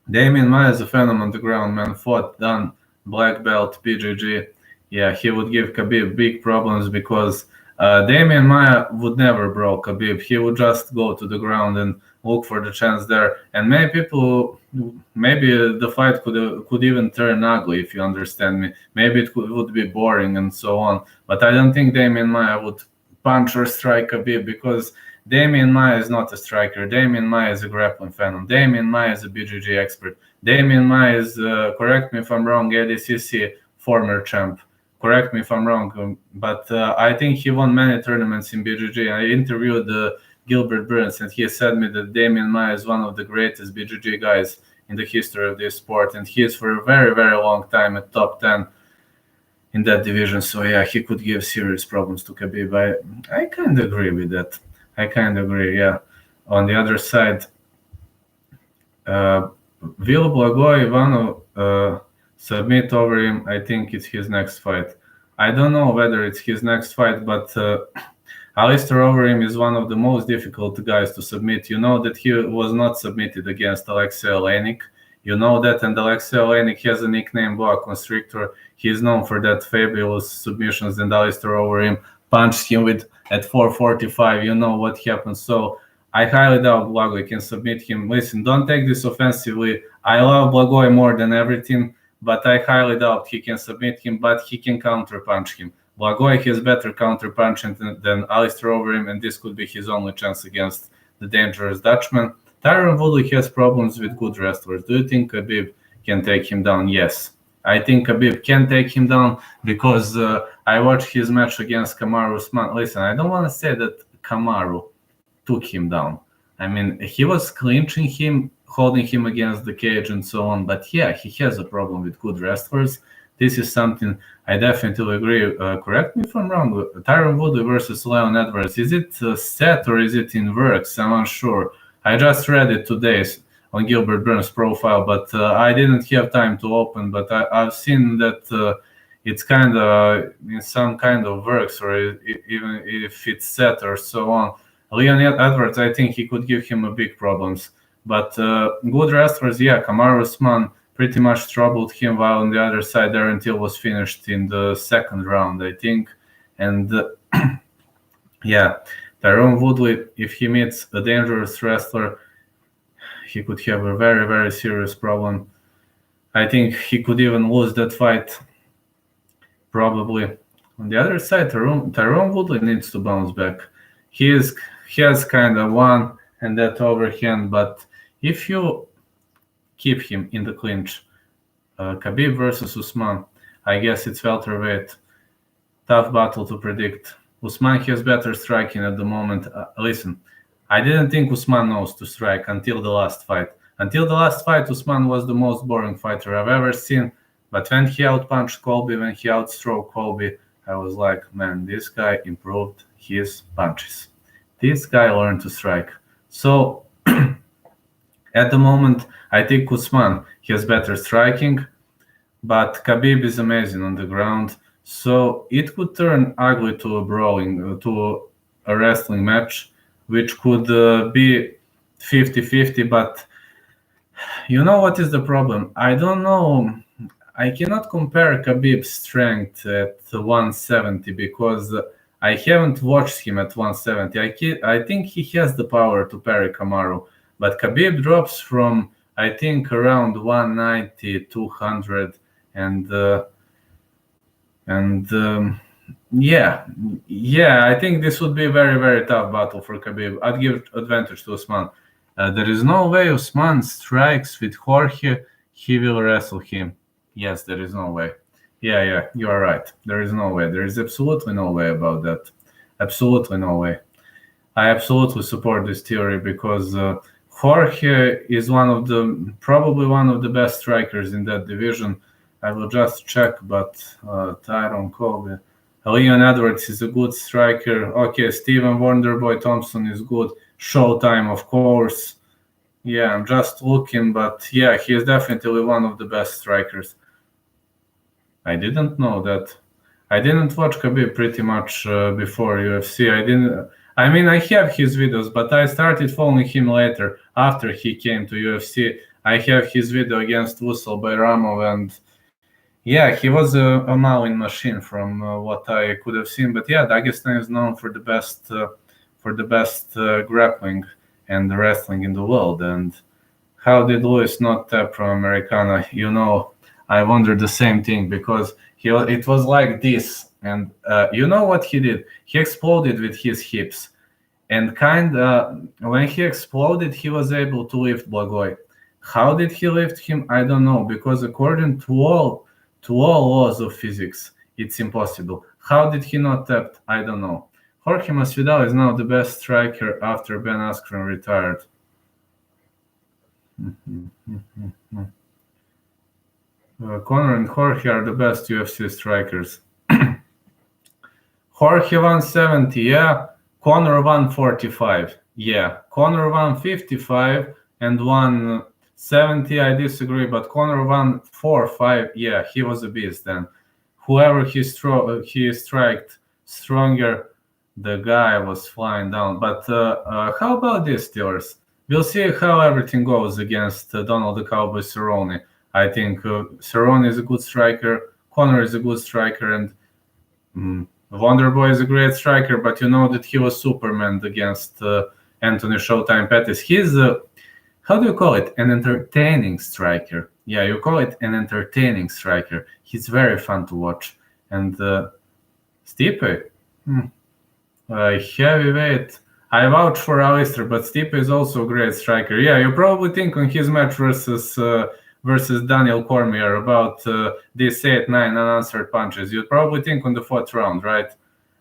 Damian Maia is a phenomenon on the ground, man. Fought, done, black belt, BJJ. Yeah, he would give Khabib big problems because Damian Maia would never brawl Khabib. He would just go to the ground and look for the chance there. And maybe the fight could even turn ugly, if you understand me. Maybe it would be boring and so on. But I don't think Damian Maia would punch or strike Khabib because Damian Maia is not a striker. Damian Maia is a grappling phenom. Damian Maia is a BJJ expert. Damian Maia is, correct me if I'm wrong, ADCC former champ. Correct me if I'm wrong, but I think he won many tournaments in BJJ. I interviewed Gilbert Burns, and he said me that Damian Maia is one of the greatest BJJ guys in the history of this sport, and he is for a very, very long time at top 10 in that division. So yeah, he could give serious problems to Khabib. I kind of agree with that. I kind of agree, yeah. On the other side, will Blagoy Ivanov submit over him? I think it's his next fight. I don't know whether it's his next fight, but Alistair Overeem is one of the most difficult guys to submit. You know that he was not submitted against Alexei Oleinik. You know that, and Alexei Oleinik has a nickname Boa Constrictor. He is known for that fabulous submissions, and Alistair Overeem punched him at 445. You know what happened. So I highly doubt Blagoy can submit him. Listen, don't take this offensively. I love Blagoy more than everything, but I highly doubt he can submit him, but he can counterpunch him. Blagoy has better counterpunching than Alistair Overeem, and this could be his only chance against the dangerous Dutchman. Tyron Woodley has problems with good wrestlers. Do you think Khabib can take him down? Yes. I think Khabib can take him down because I watched his match against Kamaru Usman. Listen, I don't want to say that Kamaru took him down. I mean, he was clinching him, holding him against the cage and so on. But yeah, he has a problem with good wrestlers. This is something I definitely agree. Correct me if I'm wrong. Tyron Woodley versus Leon Edwards. Is it set or is it in works? I'm unsure. I just read it today on Gilbert Burns' profile, but I didn't have time to open. But I've seen that it's kind of in some kind of works, or even if it's set or so on. Leon Edwards, I think he could give him a big problems. But good wrestlers, yeah, Kamaru Usman pretty much troubled him, while on the other side, Darren Till was finished in the second round, I think. And yeah, Tyron Woodley, if he meets a dangerous wrestler, he could have a very, very serious problem. I think he could even lose that fight, probably. On the other side, Tyron Woodley needs to bounce back. He has kind of won and that overhand, but if you keep him in the clinch, Khabib versus Usman, I guess it's welterweight. Tough battle to predict. Usman has better striking at the moment. Listen, I didn't think Usman knows to strike until the last fight. Until the last fight, Usman was the most boring fighter I've ever seen. But when he outpunched Colby, when he outstroked Colby, I was like, man, this guy improved his punches. This guy learned to strike. So at the moment, I think Usman has better striking, but Khabib is amazing on the ground. So it could turn ugly to a brawling, to a wrestling match, which could be 50-50. But you know what is the problem? I don't know. I cannot compare Khabib's strength at 170 because I haven't watched him at 170. I think he has the power to parry Kamaru, but Khabib drops from I think around 190, 200, and and yeah, yeah. I think this would be a very very tough battle for Khabib. I'd give advantage to Usman. There is no way Usman strikes with Jorge. He will wrestle him. Yes, there is no way. Yeah, yeah, you are right. There is no way. There is absolutely no way about that. Absolutely no way. I absolutely support this theory because Jorge is probably one of the best strikers in that division. I will just check, but Tyrone Colby. Leon Edwards is a good striker. Okay, Steven Wonderboy Thompson is good. Showtime, of course. Yeah, I'm just looking, but yeah, he is definitely one of the best strikers. I didn't know that. I didn't watch Kabir pretty much before UFC. I mean, I have his videos, but I started following him later after he came to UFC. I have his video against Vusal Bayramov, and yeah, he was a mowing machine from what I could have seen. But yeah, Dagestan is known for the best grappling and wrestling in the world. And how did Lewis not tap from Americana? You know, I wonder the same thing because it was like this, and you know what he did? He exploded with his hips, and when he exploded, he was able to lift Blagoy. How did he lift him? I don't know, because according to all laws of physics, it's impossible. How did he not tap? I don't know. Jorge Masvidal is now the best striker after Ben Askren retired. Conor and Jorge are the best UFC strikers. Jorge 170, yeah. Conor 145, yeah. Conor 155 and 170, I disagree, but Conor 145, yeah, he was a beast then. Whoever he striked stronger, the guy was flying down. But how about this, Steelers? We'll see how everything goes against Donald the Cowboy Cerrone. I think Cerrone is a good striker, Conor is a good striker, and Wonderboy is a great striker, but you know that he was Superman against Anthony Showtime Pettis. He's, how do you call it? An entertaining striker. Yeah, you call it an entertaining striker. He's very fun to watch. And Stipe, heavyweight. I vouch for Alistair, but Stipe is also a great striker. Yeah, you probably think on his match versus Daniel Cormier about these 8-9 unanswered punches. You probably think on the 4th round, right?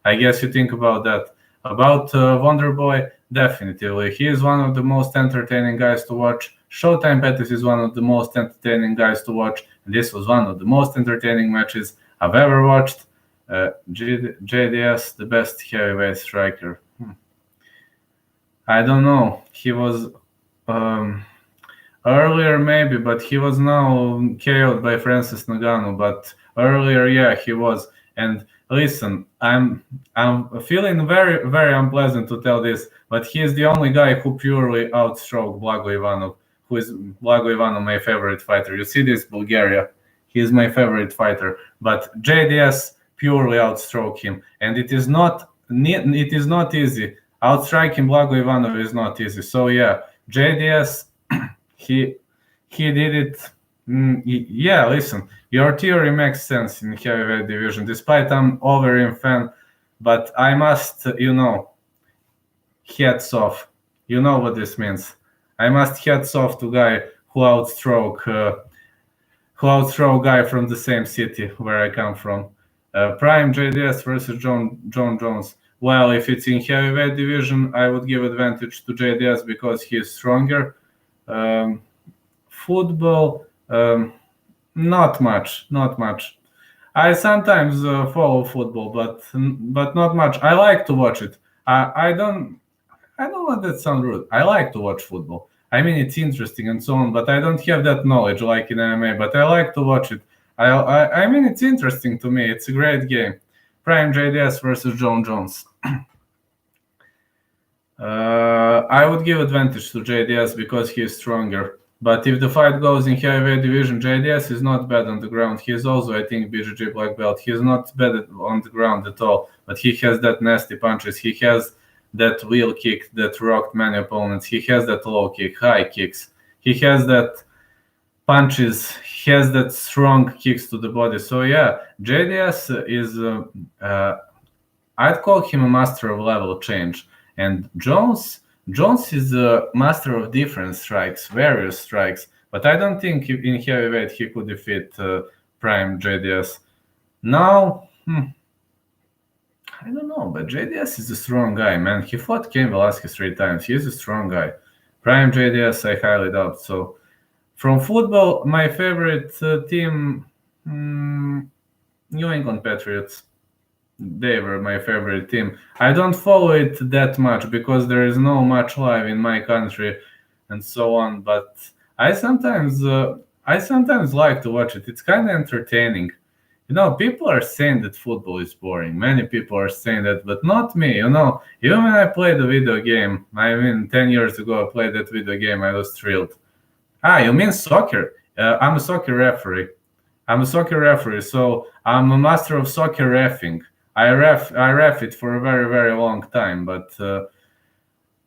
I guess you think about that. About Wonderboy, definitely. He is one of the most entertaining guys to watch. Showtime Pettis is one of the most entertaining guys to watch. And this was one of the most entertaining matches I've ever watched. JDS, the best heavyweight striker. I don't know. He was earlier maybe, but he was now KO'd by Francis Ngannou. But earlier, yeah, he was. And listen, I'm feeling very very unpleasant to tell this, but he is the only guy who purely outstroked Blago Ivanov. Who is Blago Ivanov, my favorite fighter? You see this, Bulgaria? He is my favorite fighter. But JDS purely outstroke him, and it is not easy. Outstriking Blago Ivanov is not easy. So yeah, JDS, he did it. Yeah, listen, your theory makes sense in heavyweight division. Despite I'm Overeem fan, but I must, hats off. You know what this means. I must hats off to guy who outstroke guy from the same city where I come from. Prime JDS versus John Jones. Well, if it's in heavyweight division, I would give advantage to JDS because he is stronger. Football, not much. I sometimes follow football, but not much. I like to watch it. I don't want that sound rude. I like to watch football. I mean, it's interesting and so on, but I don't have that knowledge like in MMA. But I like to watch it. I mean, it's interesting to me. It's a great game. Prime JDS versus John Jones. I would give advantage to JDS because he is stronger. But if the fight goes in heavyweight division, JDS is not bad on the ground. He is also, I think, BJJ black belt. He is not bad on the ground at all. But he has that nasty punches. He has that wheel kick that rocked many opponents. He has that low kick, high kicks. He has that punches. He has that strong kicks to the body. So yeah, JDS is, I'd call him a master of level change. And Jones is a master of different strikes, various strikes. But I don't think in heavyweight he could defeat Prime JDS. Now, I don't know, but JDS is a strong guy, man. He fought Cain Velasquez 3 times. He's a strong guy. Prime JDS, I highly doubt. So, from football, my favorite team, New England Patriots. They were my favorite team. I don't follow it that much because there is no much live in my country and so on. But I sometimes like to watch it. It's kind of entertaining. You know, people are saying that football is boring. Many people are saying that, but not me. You know, even when I played a video game, I mean, 10 years ago, I played that video game. I was thrilled. You mean soccer? I'm a soccer referee. So I'm a master of soccer reffing. I ref it for a very, very long time. But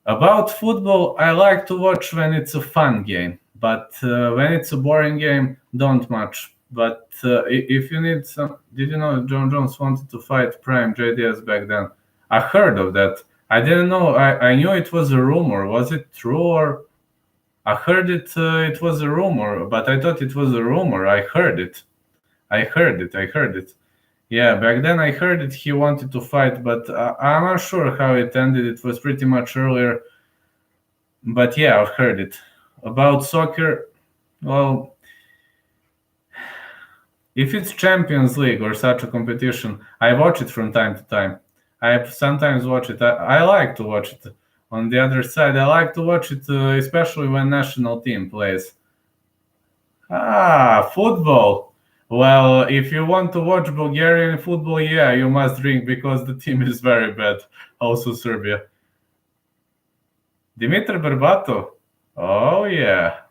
about football, I like to watch when it's a fun game. But when it's a boring game, don't much. But if you need some, did you know John Jones wanted to fight Prime JDS back then? I heard of that. I didn't know. I knew it was a rumor. Was it true or? I heard it. It was a rumor, but I thought it was a rumor. I heard it. Yeah, back then I heard it. He wanted to fight, but I'm not sure how it ended. It was pretty much earlier. But yeah, I've heard it. About soccer, well, if it's Champions League or such a competition, I watch it from time to time. I sometimes watch it. I like to watch it. On the other side, I like to watch it, especially when national team plays. Football. Well, if you want to watch Bulgarian football, yeah, you must drink because the team is very bad. Also Serbia. Dimitar Berbatov. Oh yeah.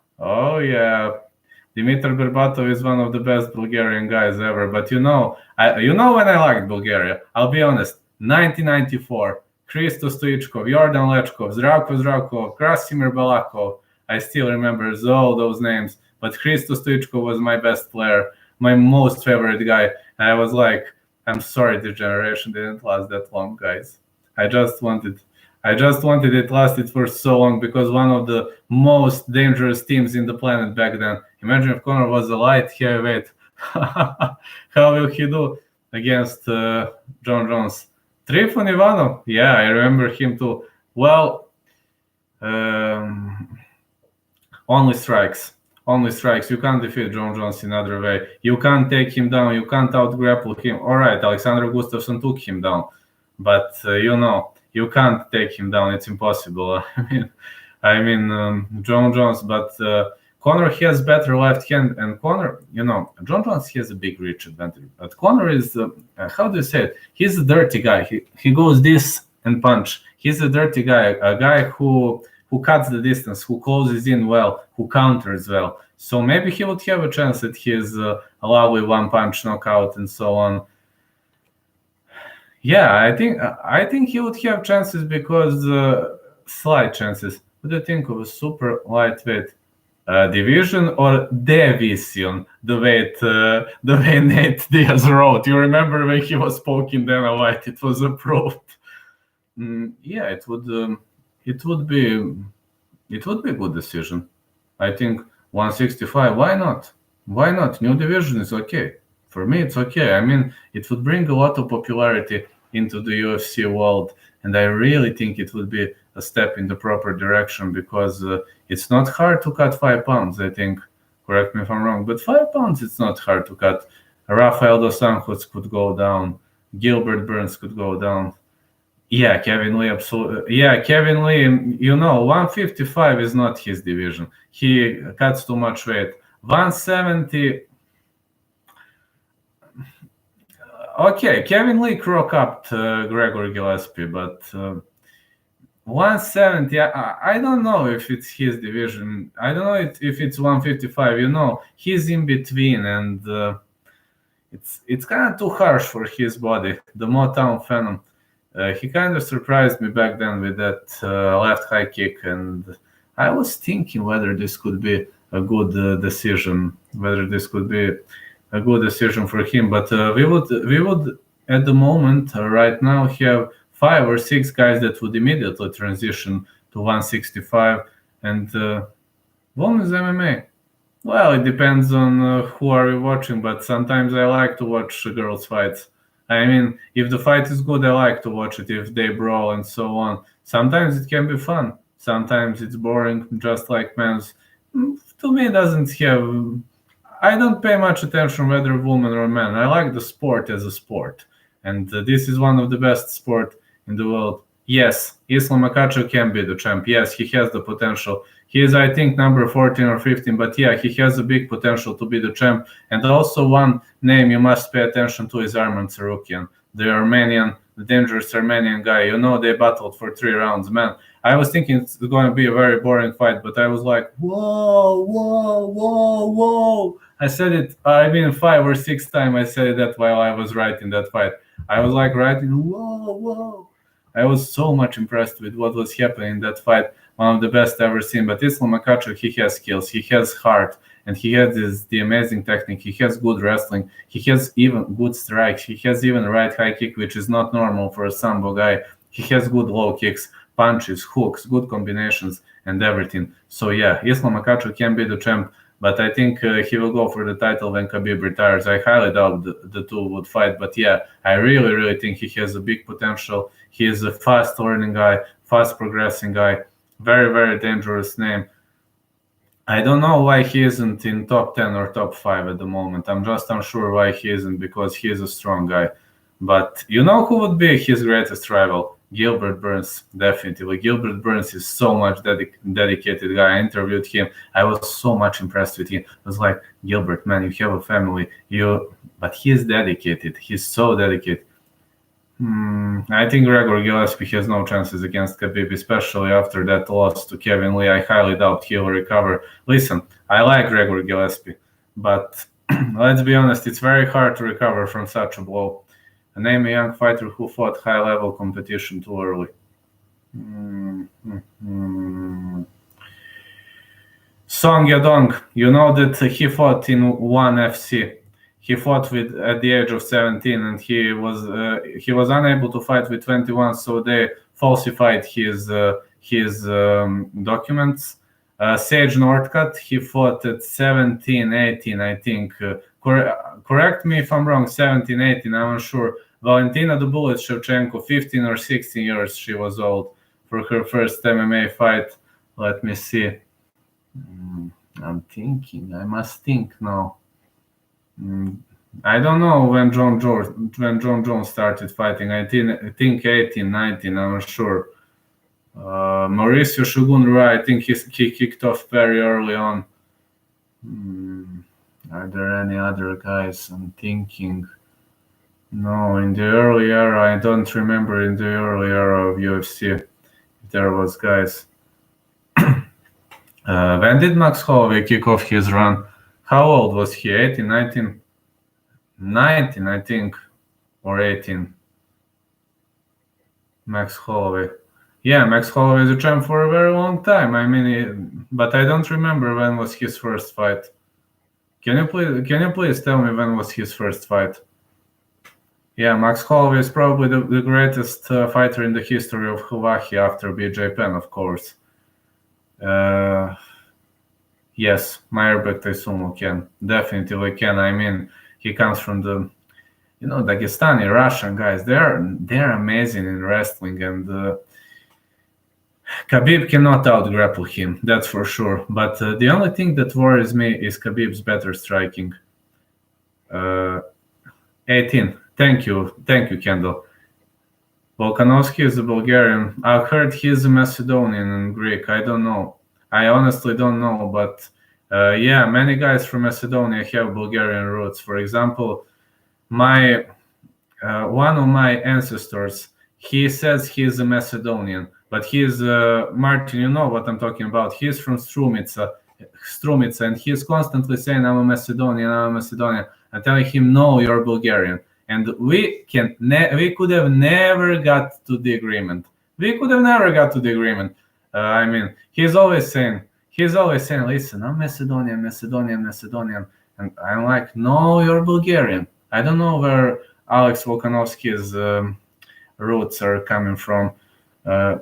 Dimitar Berbatov is one of the best Bulgarian guys ever. But you know when I liked Bulgaria. I'll be honest. 1994. Hristo Stoichkov, Jordan Lechkov, Zdravko Zdravkov, Krasimir Balakov. I still remember all those names. But Hristo Stoichkov was my best player, my most favorite guy. And I was like, I'm sorry the generation didn't last that long, guys. I just wanted it lasted for so long because one of the most dangerous teams in the planet back then. Imagine if Conor was a light heavyweight. How will he do against John Jones? Trifon Ivanov, yeah, I remember him too. Well, only strikes. You can't defeat John Jones in other way. You can't take him down. You can't out-grapple him. All right, Alexander Gustafsson took him down. But, you can't take him down. It's impossible. I mean, John Jones, but Conor has better left hand. And Conor, John Jones has a big reach advantage. But Conor is, how do you say it? He's a dirty guy. He goes this and punch. He's a dirty guy, a guy who cuts the distance, who closes in well, who counters well. So maybe he would have a chance at his lovely one-punch knockout and so on. Yeah, I think he would have chances because slight chances. What do you think of a super lightweight division or division? The way Nate Diaz wrote. You remember when he was poking Dana White? It was approved. Yeah, it would be a good decision. I think 165. Why not? New division is okay. For me, it's okay. I mean, it would bring a lot of popularity into the UFC world, and I really think it would be a step in the proper direction because it's not hard to cut 5 pounds. I think. Correct me if I'm wrong, but 5 pounds it's not hard to cut. Rafael dos Anjos could go down. Gilbert Burns could go down. Yeah, Kevin Lee, absolutely. Yeah, Kevin Lee, 155 is not his division. He cuts too much weight. 170. Okay, Kevin Lee croak up Gregor Gillespie, but 170, I don't know if it's his division. I don't know if it's 155. He's in between, and it's kind of too harsh for his body. The Motown Phenom. He kind of surprised me back then with that left high kick, and I was thinking whether this could be a good decision, whether this could be a good decision for him. But we would at the moment right now have 5 or 6 guys that would immediately transition to 165 and women's MMA. Well, it depends on who are you watching, but sometimes I like to watch girls' fights. I mean, if the fight is good, I like to watch it, if they brawl and so on. Sometimes it can be fun. Sometimes it's boring, just like men's. To me, it doesn't have... I don't pay much attention whether woman or man. I like the sport as a sport. And this is one of the best sport in the world. Yes, Islam Makhachev can be the champ. Yes, he has the potential. He is, I think, number 14 or 15, but yeah, he has a big potential to be the champ. And also one name you must pay attention to is Arman Tsarukyan, the dangerous Armenian guy. They battled for 3 rounds, man. I was thinking it's going to be a very boring fight, but I was like, whoa, whoa, whoa, whoa. I said it, 5 or 6 times I said that while I was writing that fight. I was like writing, whoa, whoa. I was so much impressed with what was happening in that fight. One of the best I've ever seen. But Islam Makhachev, he has skills, he has heart, and he has the amazing technique. He has good wrestling. He has even good strikes. He has even right high kick, which is not normal for a Sambo guy. He has good low kicks, punches, hooks, good combinations, and everything. So yeah, Islam Makhachev can be the champ, but I think he will go for the title when Kabir retires. I highly doubt the two would fight, but yeah, I really, really think he has a big potential. He is a fast learning guy, fast progressing guy, very, very dangerous name. I don't know why he isn't in top 10 or top 5 at the moment. I'm just unsure why he isn't, because he is a strong guy. But who would be his greatest rival? Gilbert Burns, definitely. Gilbert Burns is so much dedicated guy. I interviewed him. I was so much impressed with him. I was like, Gilbert, man, you have a family. But he is dedicated. He's so dedicated. I think Gregor Gillespie has no chances against Khabib, especially after that loss to Kevin Lee. I highly doubt he'll recover. Listen, I like Gregor Gillespie, but let's be honest, it's very hard to recover from such a blow. Name a young fighter who fought high-level competition too early. Song Yadong, that he fought in ONE FC. He fought at the age of 17, and he was unable to fight with 21, so they falsified his documents. Sage Northcutt, he fought at 17, 18, I think. Correct me if I'm wrong, 17, 18, I'm unsure. Valentina the Bullet Shevchenko, 15 or 16 years she was old for her first MMA fight. Let me see. I'm thinking. I must think now. I don't know when John Jones started fighting. I think 18, 19, I'm not sure. Mauricio Shogun Rai, I think he kicked off very early on. Are there any other guys I'm thinking? No, in the early era, I don't remember in the early era of UFC if there was guys. When did Max Holloway kick off his run? How old was he? 18, 19? 19, I think, or 18. Max Holloway. Yeah, Max Holloway is a champ for a very long time. But I don't remember when was his first fight. Can you please tell me when was his first fight? Yeah, Max Holloway is probably the greatest fighter in the history of Hawaii after BJ Penn, of course. Yes, Mairbek Taisumu can. Definitely can. He comes from the, Dagestani, Russian guys. They're amazing in wrestling, and Khabib cannot out-grapple him, that's for sure. But the only thing that worries me is Khabib's better striking. 18. Thank you, Kendall. Volkanovski is a Bulgarian. I've heard he's a Macedonian and Greek. I don't know. I honestly don't know, but yeah, many guys from Macedonia have Bulgarian roots. For example, my one of my ancestors, he says he's a Macedonian, but he's Martin. You know what I'm talking about. He's from Strumica, and he's constantly saying, "I'm a Macedonian, I'm a Macedonian." I'm telling him, "No, you're Bulgarian." And we could have never got to the agreement. We could have never got to the agreement. I mean, he's always saying, "Listen, I'm Macedonian, Macedonian, Macedonian," and I'm like, "No, you're Bulgarian." I don't know where Alex Volkanovski's roots are coming from. Uh,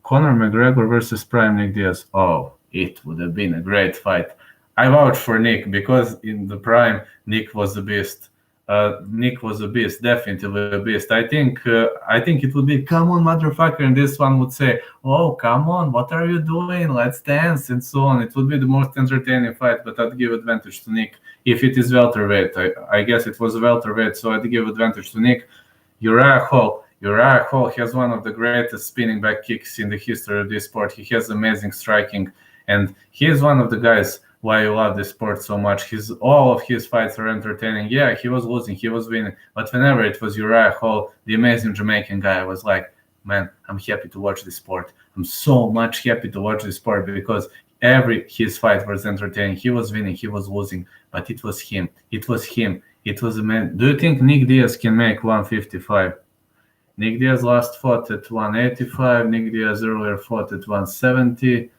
Conor McGregor versus Prime Nick Diaz. Oh, it would have been a great fight. I vouch for Nick because in the prime, Nick was a beast. Nick was a beast, definitely a beast. I think it would be, "Come on, motherfucker," and this one would say, "Oh, come on, what are you doing? Let's dance," and so on. It would be the most entertaining fight, but I'd give advantage to Nick if it is welterweight. I guess it was welterweight, so I'd give advantage to Nick. Uriah Hall has one of the greatest spinning back kicks in the history of this sport. He has amazing striking, and he is one of the guys why you love this sport so much. All of his fights are entertaining. Yeah, he was losing, he was winning, but whenever it was Uriah Hall, the amazing Jamaican guy, I was like, man, I'm happy to watch this sport. I'm so much happy to watch this sport because every his fight was entertaining. He was winning, he was losing, but it was him. It was him. It was a man. Do you think Nick Diaz can make 155? Nick Diaz last fought at 185. Nick Diaz earlier fought at 170.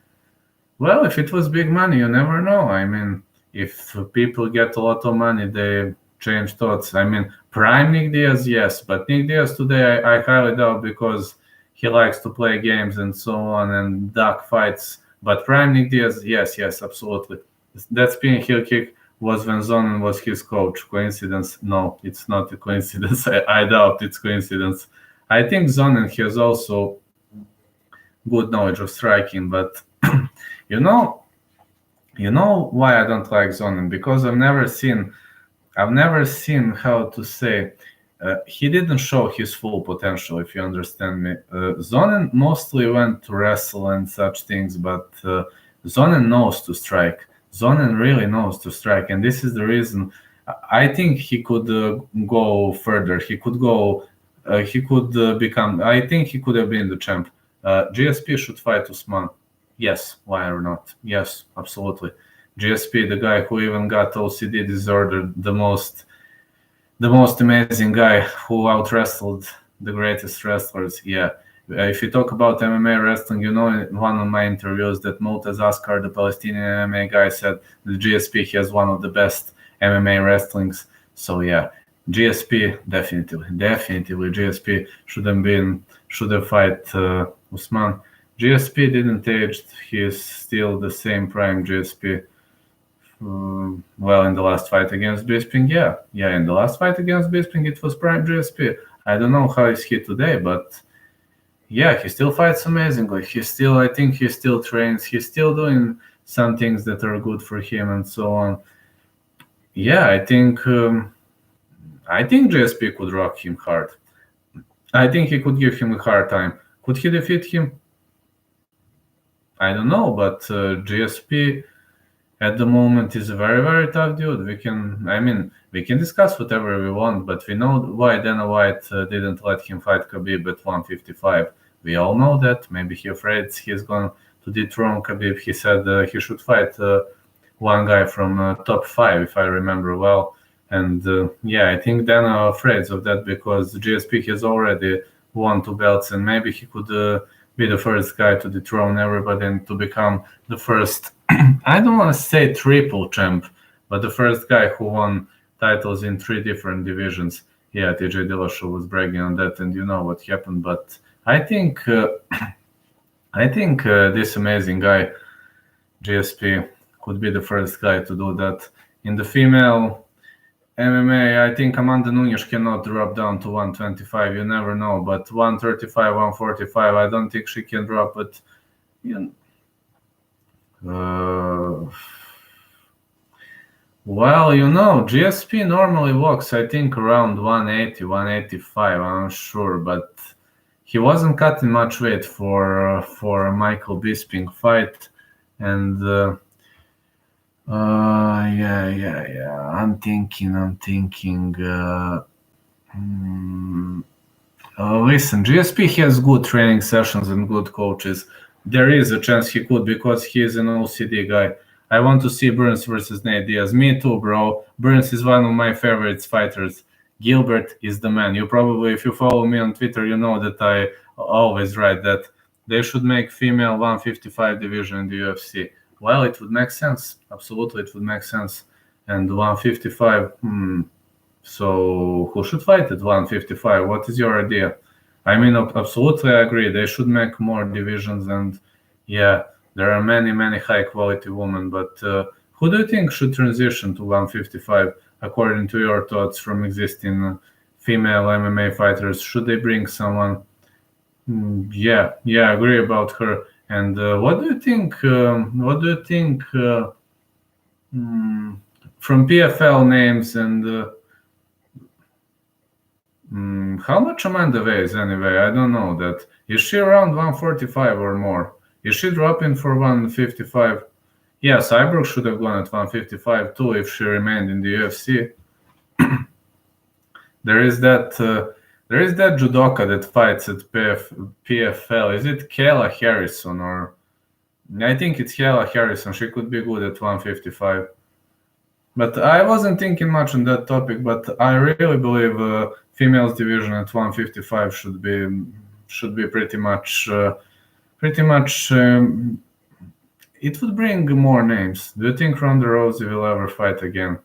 Well, if it was big money, you never know. I mean, if people get a lot of money, they change thoughts. I mean, prime Nick Diaz, yes, but Nick Diaz today, I highly doubt because he likes to play games and so on and duck fights. But prime Nick Diaz, yes, absolutely. That spinning heel kick was when Zonin was his coach. Coincidence? No, it's not a coincidence. I doubt it's coincidence. I think Zonin has also good knowledge of striking, but you know why I don't like Zonin? Because I've never seen how to say he didn't show his full potential, if you understand me. Zonin mostly went to wrestle and such things, but Zonin knows to strike. Zonin really knows to strike, and this is the reason I think he could go further. He could go. He could become. I think he could have been the champ. GSP should fight Usman. Yes, why or not? Yes, absolutely. GSP, the guy who even got OCD disorder, the most amazing guy who out wrestled the greatest wrestlers. Yeah. If you talk about MMA wrestling, you know, in one of my interviews that Motaz Askar, the Palestinian MMA guy, said that GSP has one of the best MMA wrestlings. So yeah, GSP definitely GSP should have fight Usman. GSP didn't age. He is still the same prime GSP. Well, in the last fight against Bisping, yeah, in the last fight against Bisping, it was prime GSP. I don't know how is he today, but yeah, he still fights amazingly. I think he still trains. He's still doing some things that are good for him and so on. Yeah, I think GSP could rock him hard. I think he could give him a hard time. Could he defeat him? I don't know, but GSP at the moment is a very, very tough dude. We can discuss whatever we want, but we know why Dana White didn't let him fight Kabir at 155. We all know that. Maybe he's afraid he's going to dethrone Kabir. He said he should fight one guy from top 5, if I remember well. And yeah, I think Dana afraid of that because GSP has already won 2 belts, and maybe he could be the first guy to dethrone everybody and to become the first, I don't want to say triple champ, but the first guy who won titles in 3 different divisions. Yeah, TJ Dillashaw was bragging on that, and you know what happened. But I think this amazing guy, GSP, could be the first guy to do that. In the female MMA, I think Amanda Nunes cannot drop down to 125. You never know, but 135, 145, I don't think she can drop. But Well, GSP normally walks, I think, around 180, 185. I'm not sure, but he wasn't cutting much weight for a Michael Bisping fight, and yeah. I'm thinking. Listen, GSP has good training sessions and good coaches. There is a chance he could because he is an OCD guy. I want to see Burns versus Nate Diaz. Me too, bro. Burns is one of my favorite fighters. Gilbert is the man. You probably, if you follow me on Twitter, you know that I always write that they should make female 155 division in the UFC. Well, it would make sense. Absolutely, it would make sense. And 155, so who should fight at 155? What is your idea? I mean, absolutely, I agree. They should make more divisions, and yeah, there are many high quality women. But who do you think should transition to 155 according to your thoughts from existing female MMA fighters? Should they bring someone? Yeah, I agree about her. And what do you think? From PFL names and. How much Amanda weighs anyway? I don't know that. Is she around 145 or more? Is she dropping for 155? Yeah, Cyborg should have gone at 155 too if she remained in the UFC. There is that judoka that fights at PFL. Is it Kayla Harrison or? I think it's Kayla Harrison. She could be good at 155. But I wasn't thinking much on that topic. But I really believe females division at 155 should be pretty much. It would bring more names. Do you think Ronda Rousey will ever fight again?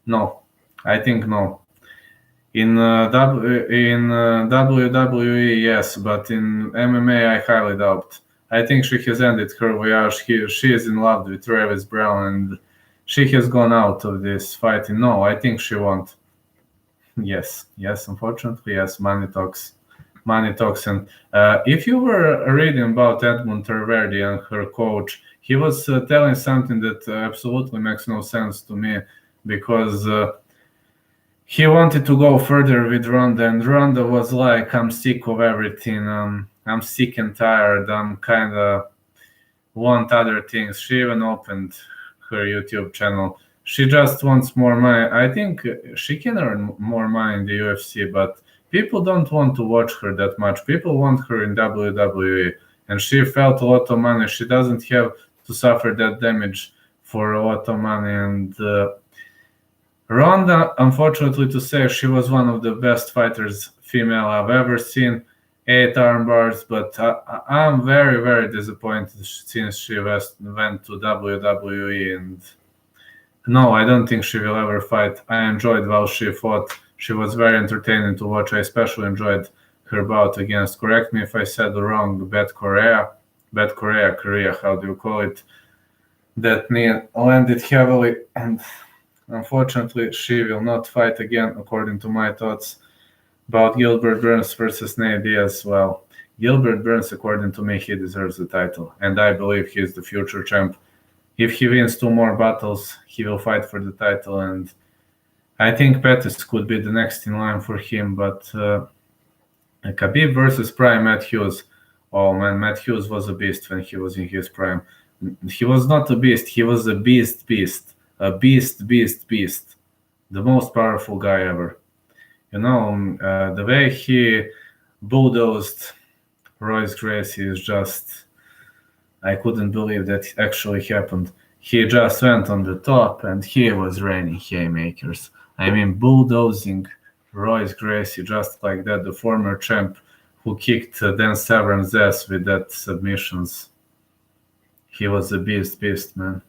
No, I think no. In WWE, yes, but in MMA, I highly doubt. I think she has ended her voyage. She is in love with Travis Brown, and she has gone out of this fighting. No, I think she won't. Yes, unfortunately, yes. Money talks. And if you were reading about Edmund Terverdi and her coach, he was telling something that absolutely makes no sense to me because he wanted to go further with Ronda, and Ronda was like, "I'm sick of everything. I'm sick and tired. I'm kind of want other things." She even opened her YouTube channel. She just wants more money. I think she can earn more money in the UFC, but people don't want to watch her that much. People want her in WWE, and she felt a lot of money. She doesn't have to suffer that damage for a lot of money. And Ronda, unfortunately to say, she was one of the best fighters female I've ever seen. 8 arm bars, but I'm very disappointed since she went to WWE. And no, I don't think she will ever fight. I enjoyed while she fought. She was very entertaining to watch. I especially enjoyed her bout against, correct me if I said wrong, Korea, how do you call it? That knee landed heavily, and unfortunately, she will not fight again, according to my thoughts. About Gilbert Burns versus Nate Diaz, well, Gilbert Burns, according to me, he deserves the title, and I believe he is the future champ. If he wins 2 more battles, he will fight for the title, and I think Pettis could be the next in line for him, but Kabir versus Prime Matt Hughes. Oh man, Matt Hughes was a beast when he was in his prime. He was not a beast, he was a beast. A beast. The most powerful guy ever. The way he bulldozed Royce Gracie is just... I couldn't believe that actually happened. He just went on the top and he was raining haymakers. I mean, bulldozing Royce Gracie just like that, the former champ who kicked Dan Severn's ass with that submissions. He was a beast, man.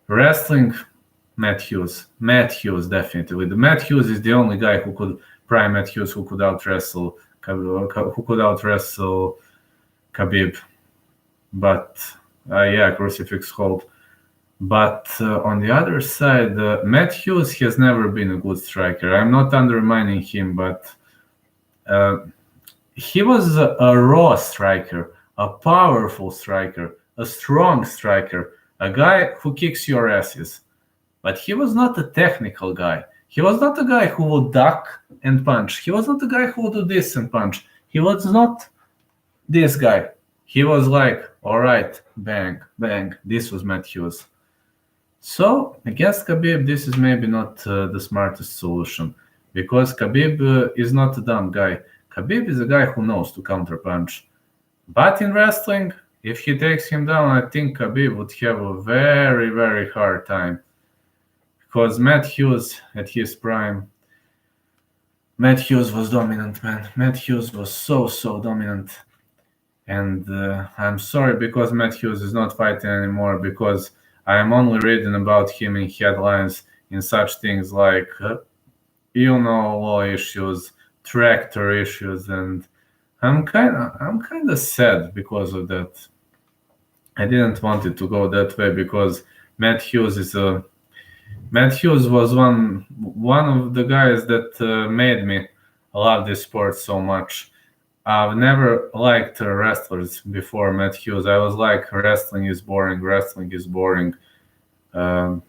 Wrestling, Matt Hughes, definitely. Matt Hughes is the only guy who could prime Matt Hughes who could out wrestle Khabib. But crucifix hold. But on the other side, Matt Hughes has never been a good striker. I'm not undermining him, but he was a raw striker, a powerful striker, a strong striker, a guy who kicks your asses. but he was not a technical guy. He was not a guy who would duck and punch. He was not a guy who would do this and punch. He was not this guy. He was like, all right, bang, bang. This was Matt Hughes. So against Khabib, this is maybe not the smartest solution, because Khabib is not a dumb guy. Khabib is a guy who knows to counterpunch. But in wrestling, if he takes him down, I think Khabib would have a very, very hard time. Because Matt Hughes at his prime, Matt Hughes was dominant, man. Matt Hughes was so dominant. And I'm sorry because Matt Hughes is not fighting anymore, because I'm only reading about him in headlines in such things like, law issues, tractor issues, and I'm kind of sad because of that. I didn't want it to go that way, because Matt Hughes was one of the guys that made me love this sport so much. I've never liked wrestlers before Matt Hughes. I was like, wrestling is boring. And,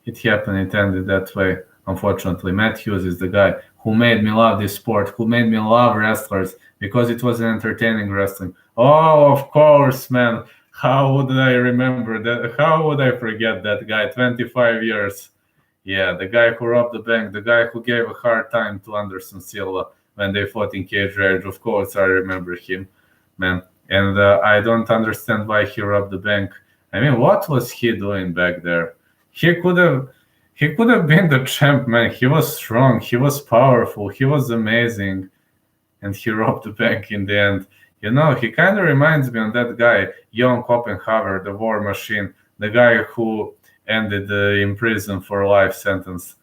it happened. It ended that way, unfortunately. Matt Hughes is the guy who made me love this sport, who made me love wrestlers, because it was an entertaining wrestling. Oh, of course, man. How would I remember that? How would I forget that guy? 25 years. Yeah, the guy who robbed the bank, the guy who gave a hard time to Anderson Silva when they fought in Cage Rage. Of course, I remember him, man. And I don't understand why he robbed the bank. I mean, what was he doing back there? He could have been the champ, man. He was strong. He was powerful. He was amazing. And he robbed the bank in the end. He kind of reminds me of that guy, Jon Koppenhaver, the war machine, the guy who ended in prison for a life sentence.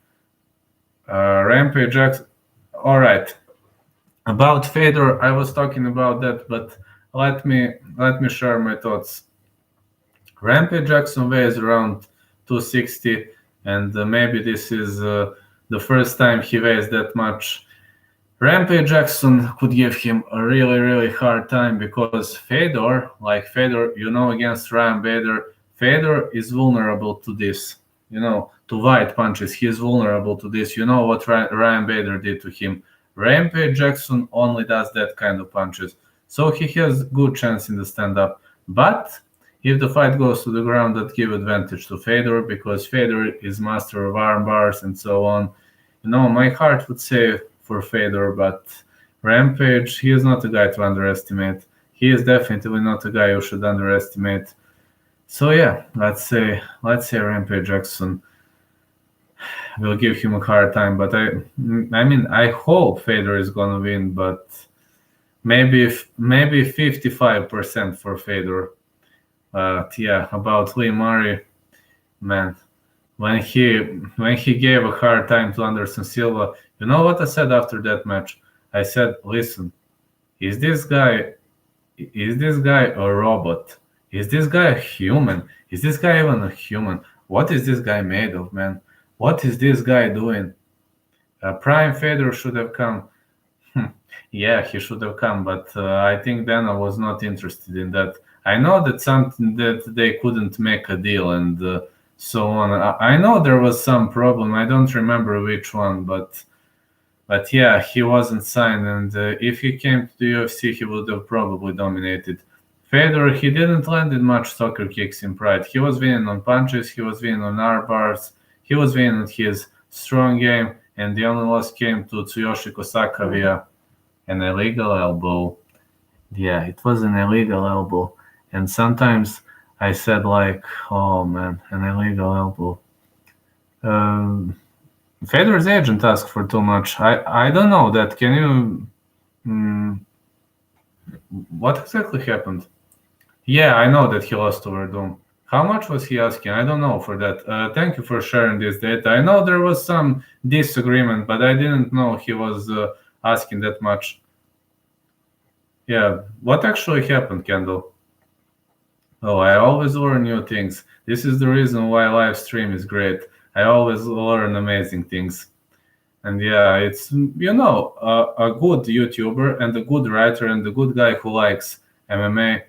Rampage Jackson. All right. About Fedor, I was talking about that, but let me share my thoughts. Rampage Jackson weighs around 260, and maybe this is the first time he weighs that much. Rampage Jackson could give him a really, really hard time, because Fedor, against Ryan Bader, Fedor is vulnerable to this, to wide punches. He is vulnerable to this. You know what Ryan Bader did to him. Rampage Jackson only does that kind of punches. So he has good chance in the stand-up. But if the fight goes to the ground, that give advantage to Fedor, because Fedor is master of arm bars and so on. My heart would say for Fedor, but Rampage, he is not a guy to underestimate. He is definitely not a guy you should underestimate. So yeah, let's say Rampage Jackson will give him a hard time, but I hope Fedor is gonna win, but maybe 55% for Fedor. About Lee Murray, man, when he gave a hard time to Anderson Silva, you know what I said after that match? I said, listen, is this guy a robot? Is this guy a human? Is this guy even a human? What is this guy made of, man? What is this guy doing? Prime Fedor should have come. Yeah, he should have come, but I think Dana was not interested in that. I know that something that they couldn't make a deal and so on. I know there was some problem. I don't remember which one, but yeah, he wasn't signed. And if he came to the UFC, he would have probably dominated. Fedor, he didn't land in much soccer kicks in Pride. He was winning on punches. He was winning on arm bars. He was winning on his strong game. And the only loss came to Tsuyoshi Kosaka via an illegal elbow. Yeah, it was an illegal elbow. And sometimes I said like, oh man, an illegal elbow. Fedor's agent asked for too much. I don't know that. Can you... what exactly happened? Yeah, I know that he lost to Verdum. How much was he asking? I don't know for that. Thank you for sharing this data. I know there was some disagreement, but I didn't know he was asking that much. Yeah, what actually happened, Kendall? Oh, I always learn new things. This is the reason why live stream is great. I always learn amazing things. And yeah, it's, a good YouTuber and a good writer and a good guy who likes MMA.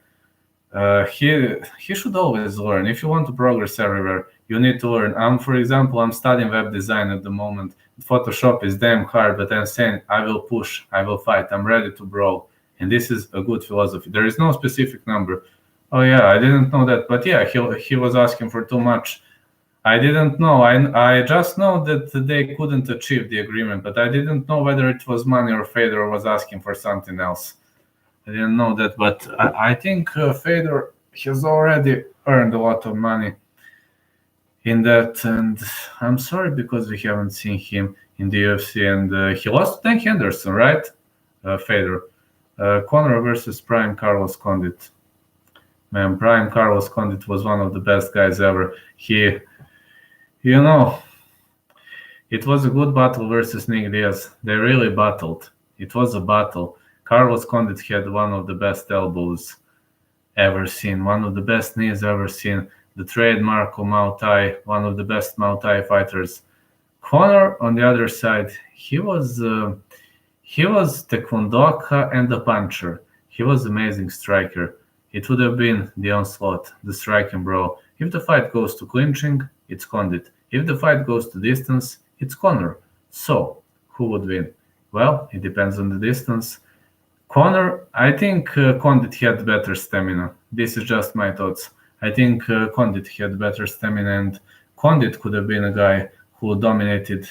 He should always learn. If you want to progress everywhere, You need to learn. For example, I'm studying web design at the moment. Photoshop is damn hard, but I'm saying I will push, I will fight, I'm ready to brawl. And this is a good philosophy. There is no specific number. Oh yeah, I didn't know that. But yeah, he was asking for too much. I didn't know. I just know that they couldn't achieve the agreement, but I didn't know whether it was money or Fedor was asking for something else. I didn't know that, but I think Fedor has already earned a lot of money in that, and I'm sorry because we haven't seen him in the UFC, and he lost to Dan Henderson, right? Fedor. Conor versus Prime Carlos Condit. Man, Prime Carlos Condit was one of the best guys ever. You know, it was a good battle versus Nick Diaz. They really battled. It was a battle. Carlos Condit had one of the best elbows ever seen, one of the best knees ever seen, the trademark of Muay Thai, one of the best Muay Thai fighters. Conor, on the other side, he was taekwondoka and a puncher. He was an amazing striker. It would have been the onslaught, the striking brawl. If the fight goes to clinching, it's Condit. If the fight goes to distance, it's Conor. So, who would win? Well, it depends on the distance. Conor, I think Condit had better stamina. This is just my thoughts. I think Condit had better stamina, and Condit could have been a guy who dominated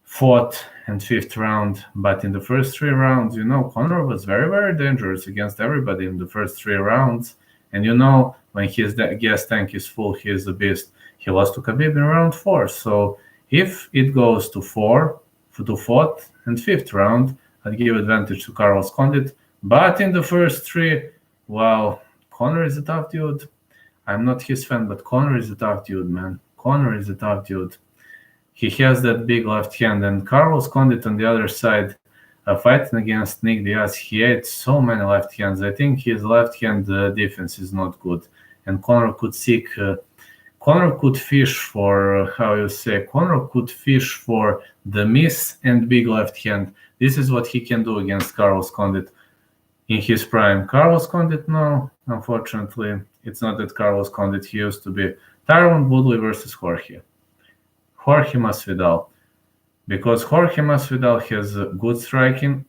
fourth and fifth round. But in the first 3 rounds, Conor was very, very dangerous against everybody in the first 3 rounds. And when his gas tank is full, he is a beast. He lost to Kabir in round 4. So if it goes to fourth and fifth round, I'd give advantage to Carlos Condit. But in the first 3, well, Conor is a tough dude. I'm not his fan, but Conor is a tough dude, man. Conor is a tough dude. He has that big left hand, and Carlos Condit on the other side, fighting against Nick Diaz, he had so many left hands. I think his left hand defense is not good, and Conor could fish for, Conor could fish for the miss and big left hand. This is what he can do against Carlos Condit in his prime. Carlos Condit, no, unfortunately, it's not that Carlos Condit he used to be. Tyron Woodley versus Jorge Masvidal. Because Jorge Masvidal has good striking.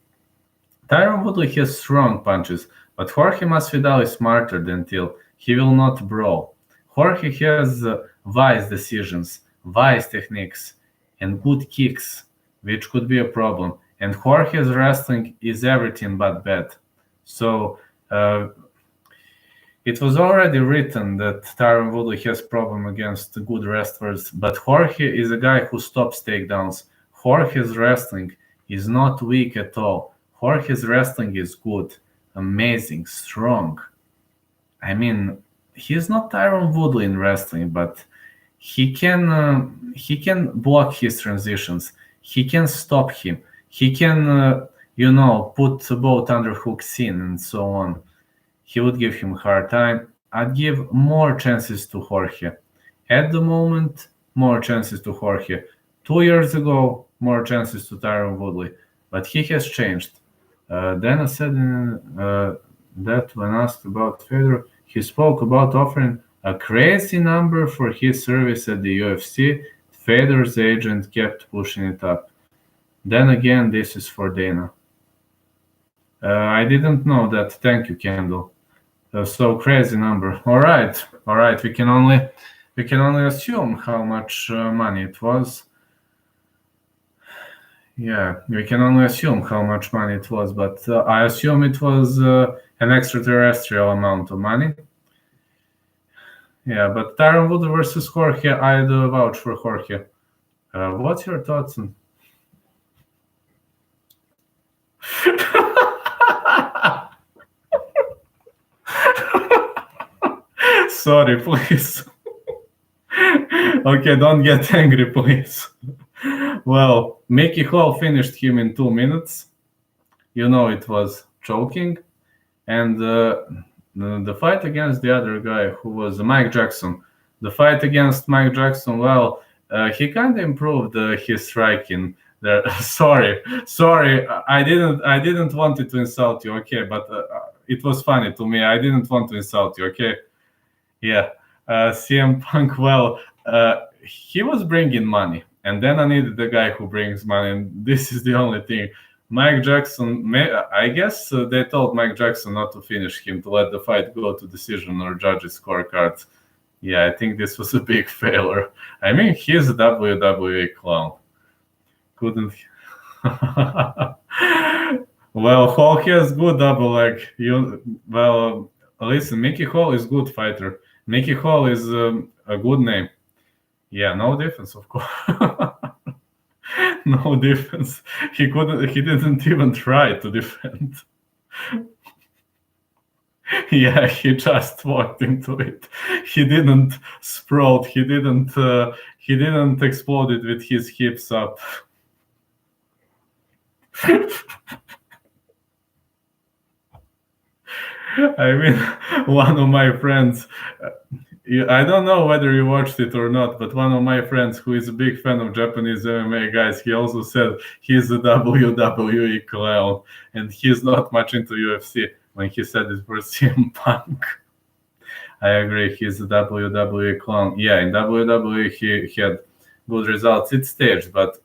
Tyron Woodley has strong punches, but Jorge Masvidal is smarter than Till. He will not brawl. Jorge has wise decisions, wise techniques, and good kicks, which could be a problem. And Jorge's wrestling is everything but bad. So it was already written that Tyron Woodley has problem against good wrestlers, but Jorge is a guy who stops takedowns. Jorge's wrestling is not weak at all. Jorge's wrestling is good, amazing, strong. I mean, he's not Tyron Woodley in wrestling, but he can block his transitions. He can stop him. He can, put both underhooks in and so on. He would give him a hard time. I'd give more chances to Jorge. At the moment, more chances to Jorge. 2 years ago, more chances to Tyron Woodley. But he has changed. Dana said that when asked about Fedor, he spoke about offering a crazy number for his service at the UFC. Fedor's agent kept pushing it up. Then again, this is for Dana. I didn't know that. Thank you, Kendall. So crazy number. All right. We can only assume how much money it was. Yeah, we can only assume how much money it was, but I assume it was an extraterrestrial amount of money. Yeah, but Tyron Woodley versus Jorge, I'd vouch for Jorge. What's your thoughts on? Sorry, please. Okay, don't get angry, please. Well, Mickey Hall finished him in 2 minutes. It was choking. And the fight against the other guy, who was Mike Jackson. The fight against Mike Jackson, well, he kind of improved his striking there. Sorry, I didn't want to insult you, okay? But it was funny to me. I didn't want to insult you, okay? Yeah, CM Punk. Well, he was bringing money, and then I needed the guy who brings money, and this is the only thing. Mike Jackson, I guess they told Mike Jackson not to finish him, to let the fight go to decision or judges' scorecards. Yeah, I think this was a big failure. I mean, he's a WWE clown. Couldn't. Well, Hall has good double leg. Listen, Mickey Hall is good fighter. Mickey Hall is a good name. Yeah, no defense, of course. No defense. He couldn't. He didn't even try to defend. Yeah, he just walked into it. He didn't sprawl. He didn't. He didn't explode it with his hips up. I mean, one of my friends, I don't know whether you watched it or not, but one of my friends who is a big fan of Japanese MMA guys, he also said he's a WWE clown and he's not much into UFC when he said it for CM Punk. I agree, he's a WWE clown. Yeah, in WWE he had good results. It's staged, but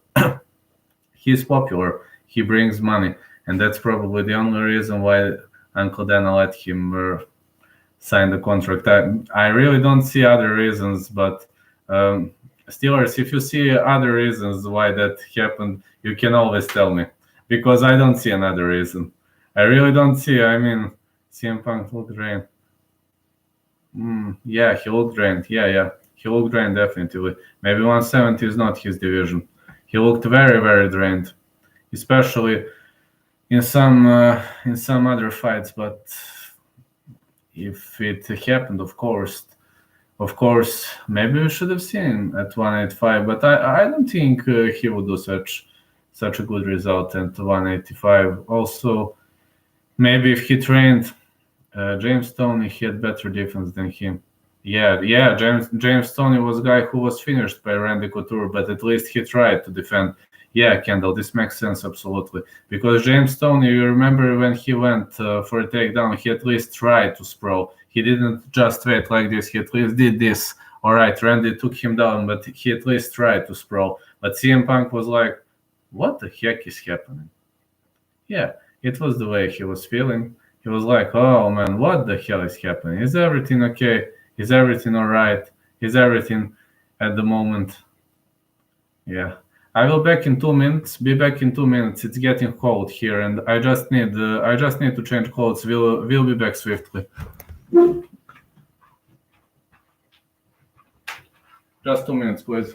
he's popular. He brings money, and that's probably the only reason why Uncle Dana let him sign the contract. I really don't see other reasons, but Steelers, if you see other reasons why that happened, you can always tell me, because I don't see another reason. I really don't see. I mean, CM Punk looked drained. Yeah, he looked drained. Yeah, he looked drained definitely. Maybe 170 is not his division. He looked very, very drained, especially in some other fights. But if it happened, of course, maybe we should have seen at 185. But I don't think he would do such a good result at 185. Also, maybe if he trained James Toney, he had better defense than him. Yeah. James Toney was a guy who was finished by Randy Couture, but at least he tried to defend. Yeah, Kendall, this makes sense absolutely. Because James Toney, you remember when he went for a takedown, he at least tried to sprawl. He didn't just wait like this. He at least did this. All right, Randy took him down, but he at least tried to sprawl. But CM Punk was like, what the heck is happening? Yeah, it was the way he was feeling. He was like, oh man, what the hell is happening? Is everything okay? Is everything all right? Is everything at the moment? Yeah. I will back in 2 minutes. Be back in 2 minutes. It's getting cold here, and I just need to change clothes. We'll be back swiftly. Just 2 minutes, please.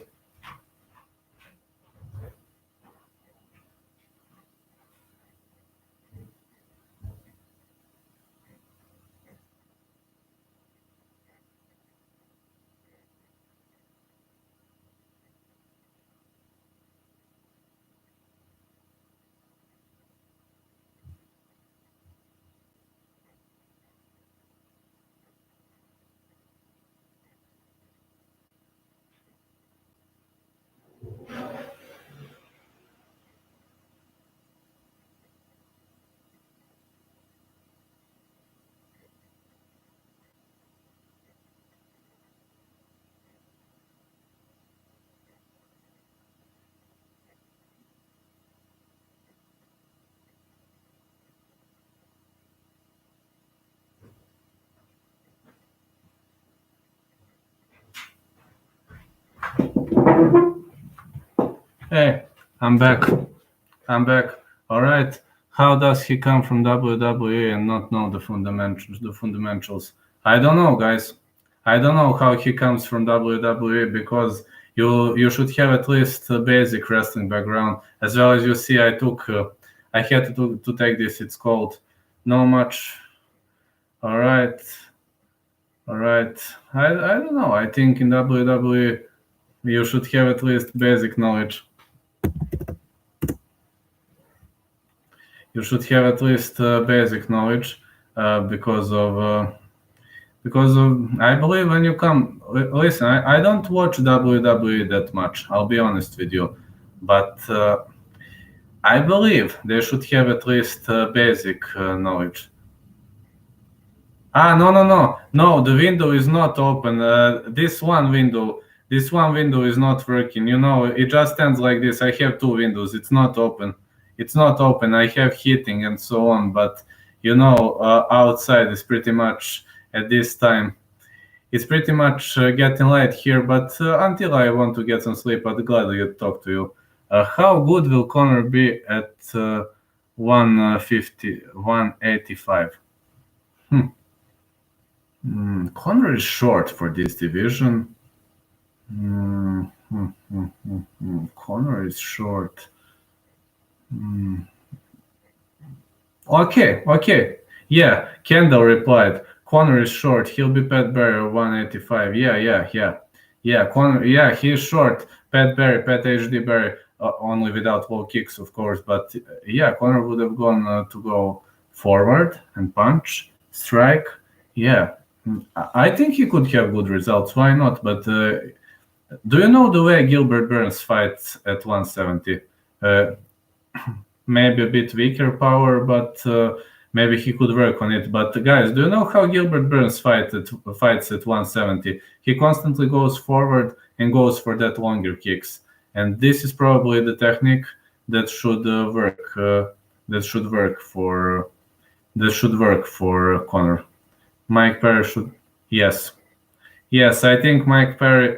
Hey, I'm back. All right. How does he come from WWE and not know the fundamentals? I don't know, guys. I don't know how he comes from WWE, because you should have at least a basic wrestling background. As well as you see, I had to take this. It's called No Much. All right. I don't know. I think in WWE you should have at least basic knowledge. You should have at least basic knowledge because of I believe when you come. Listen, I don't watch WWE that much. I'll be honest with you, but I believe they should have at least basic knowledge. No, the window is not open. This one window is not working. It just stands like this. I have two windows. It's not open. It's not open. I have heating and so on, but outside is pretty much at this time. It's pretty much getting late here, but until I want to get some sleep, I'd gladly talk to you. How good will Conor be at 150, 185? Conor is short for this division. Conor is short. Okay. Yeah, Kendall replied. Conor is short. He'll be Pat Barry 185. Yeah. Conor. Yeah, he's short. Pat HD Barry, only without low kicks, of course. But yeah, Conor would have gone to go forward and punch, strike. Yeah, I think he could have good results. Why not? But do you know the way Gilbert Burns fights at 170? Maybe a bit weaker power, but maybe he could work on it. But guys, do you know how Gilbert Burns fights at 170? He constantly goes forward and goes for that longer kicks, and this is probably the technique that should work. That should work for Conor. Mike Perry should. Yes. I think Mike Perry.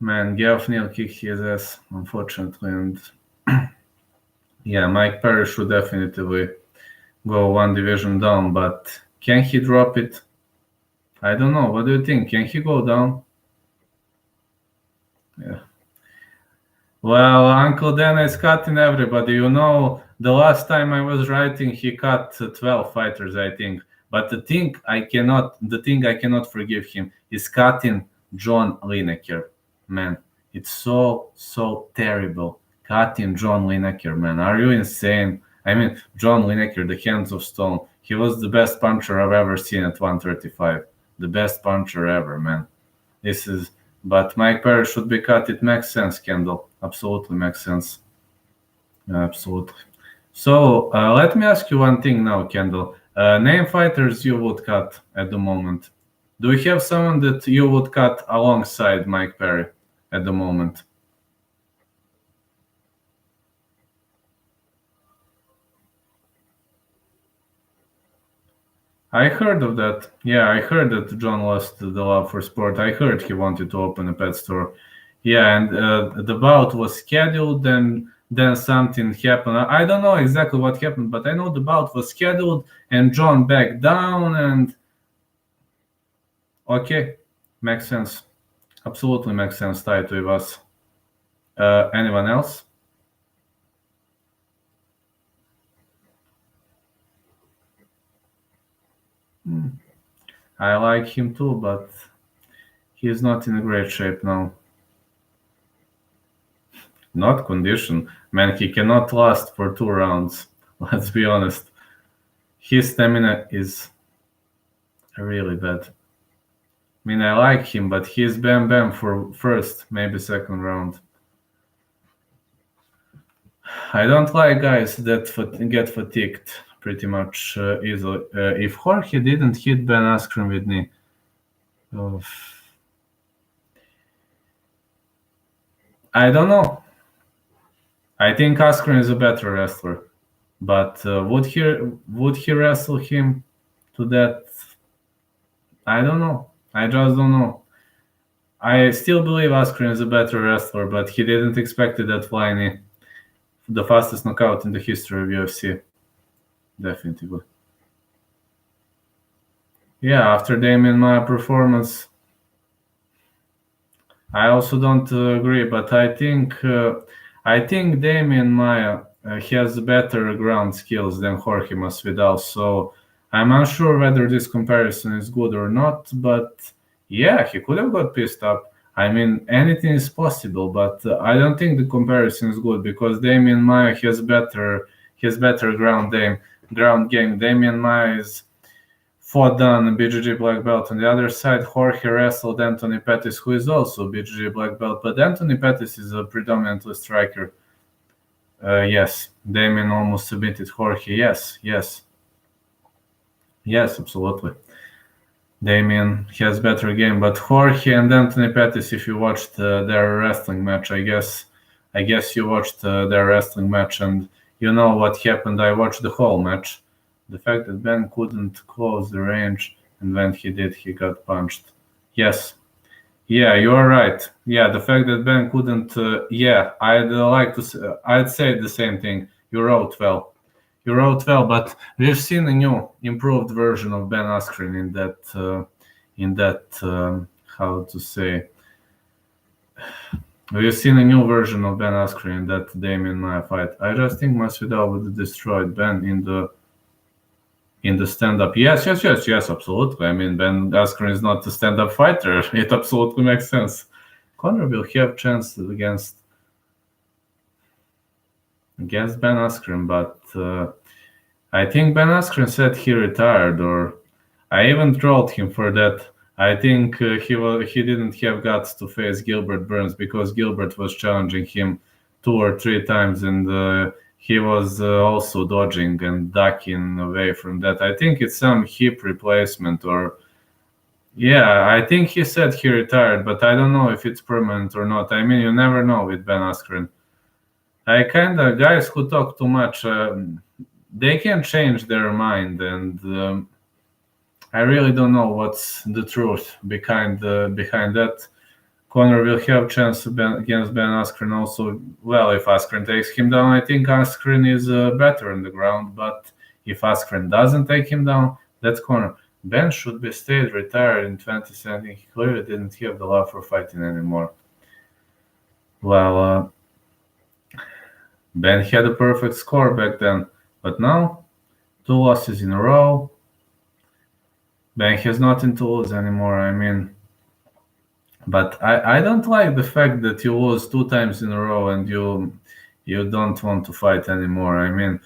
Man, Geoff Neal kicked his ass, unfortunately, and yeah, Mike Perry should definitely go one division down, but can he drop it? I don't know. What do you think? Can he go down? Yeah. Well, Uncle Dan is cutting everybody. The last time I was writing, he cut 12 fighters, I think. But the thing I cannot forgive him is cutting John Lineker. Man, it's so terrible. Cutting John Lineker, man. Are you insane? I mean, John Lineker, the hands of stone. He was the best puncher I've ever seen at 135. The best puncher ever, man. But Mike Perry should be cut. It makes sense, Kendall. Absolutely makes sense. Absolutely. So let me ask you one thing now, Kendall. Name fighters you would cut at the moment. Do you have someone that you would cut alongside Mike Perry at the moment? I heard of that. Yeah, I heard that John lost the love for sport. I heard he wanted to open a pet store. Yeah, and the bout was scheduled, and then something happened. I don't know exactly what happened, but I know the bout was scheduled, and John backed down, and okay, makes sense. Absolutely makes sense. Tied with us. Anyone else? I like him too, but he's not in a great shape now. Not condition. Man, he cannot last for 2 rounds. Let's be honest. His stamina is really bad. I mean, I like him, but he's bam for first, maybe second round. I don't like guys that get fatigued pretty much easily. If Jorge didn't hit Ben Askren with knee, I don't know. I think Askren is a better wrestler, but would he wrestle him to that? I don't know. I just don't know. I still believe Askren is a better wrestler, but he didn't expect that flying knee. The fastest knockout in the history of UFC. Definitely. Yeah, after Damian Maia performance, I also don't agree, but I think Damian Maia has better ground skills than Jorge Masvidal, so I'm unsure whether this comparison is good or not, but yeah, he could have got pissed up. I mean, anything is possible, but I don't think the comparison is good because Damian Maia has better ground game. Damian Maia is fought down a BJJ black belt. On the other side, Jorge wrestled Anthony Pettis, who is also a BJJ black belt, but Anthony Pettis is a predominantly striker. Yes, Damian almost submitted Jorge. Yes. Yes, absolutely. Damien has better game, but Jorge and Anthony Pettis, if you watched their wrestling match, I guess you watched their wrestling match, and you know what happened. I watched the whole match. The fact that Ben couldn't close the range, and when he did, he got punched. Yes, yeah, you're right. Yeah, the fact that Ben couldn't. Yeah, I'd like to. I'd say the same thing. You wrote well. You wrote well, but we've seen a new, improved version of Ben Askren in that. How to say. We've seen a new version of Ben Askren in that Damien Maya fight. I just think Masvidal would have destroyed Ben in the stand-up. Yes, absolutely. I mean, Ben Askren is not a stand-up fighter. It absolutely makes sense. Conor will have chance against Ben Askren, but I think Ben Askren said he retired, or I even trolled him for that. I think he didn't have guts to face Gilbert Burns because Gilbert was challenging him 2 or 3 times, and he was also dodging and ducking away from that. I think it's some hip replacement, or yeah, I think he said he retired, but I don't know if it's permanent or not. I mean, you never know with Ben Askren. I kind of guys who talk too much, they can change their mind, and I really don't know what's the truth behind that. Conor will have chance against Ben Askren also. Well, if Askren takes him down, I think Askren is better on the ground. But if Askren doesn't take him down, that's Conor. Ben should be stayed retired in 2017. He clearly didn't have the love for fighting anymore. Well, Ben had a perfect score back then, but now 2 losses in a row. Ben has nothing to lose anymore. I mean, but I don't like the fact that you lose 2 times in a row and you don't want to fight anymore. I mean,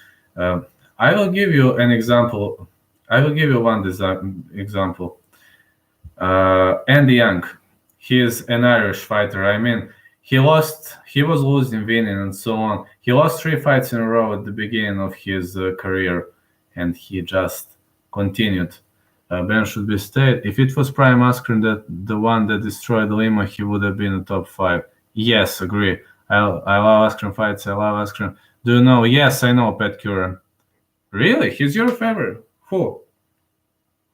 I will give you an example. I will give you one example. Andy Young, he is an Irish fighter. I mean, he was losing, winning, and so on. He lost 3 fights in a row at the beginning of his career, and he just continued. Ben should be stayed. If it was Prime Askren, that the one that destroyed Lima, he would have been a top 5. Yes, agree. I love Askren fights. I love Askren. Do you know? Yes, I know Pat Curran. Really? He's your favorite? Who?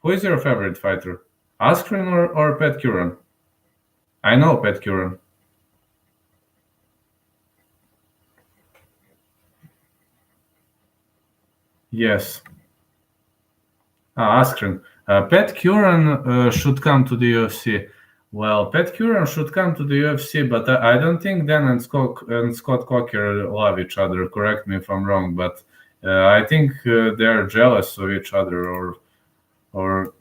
Who is your favorite fighter? Askren or Pat Curran? I know Pat Curran. Yes. Askren. Pat Curran should come to the UFC. Well, Pat Curran should come to the UFC, but I don't think Dan and Scott Coker love each other. Correct me if I'm wrong, but I think they're jealous of each other, or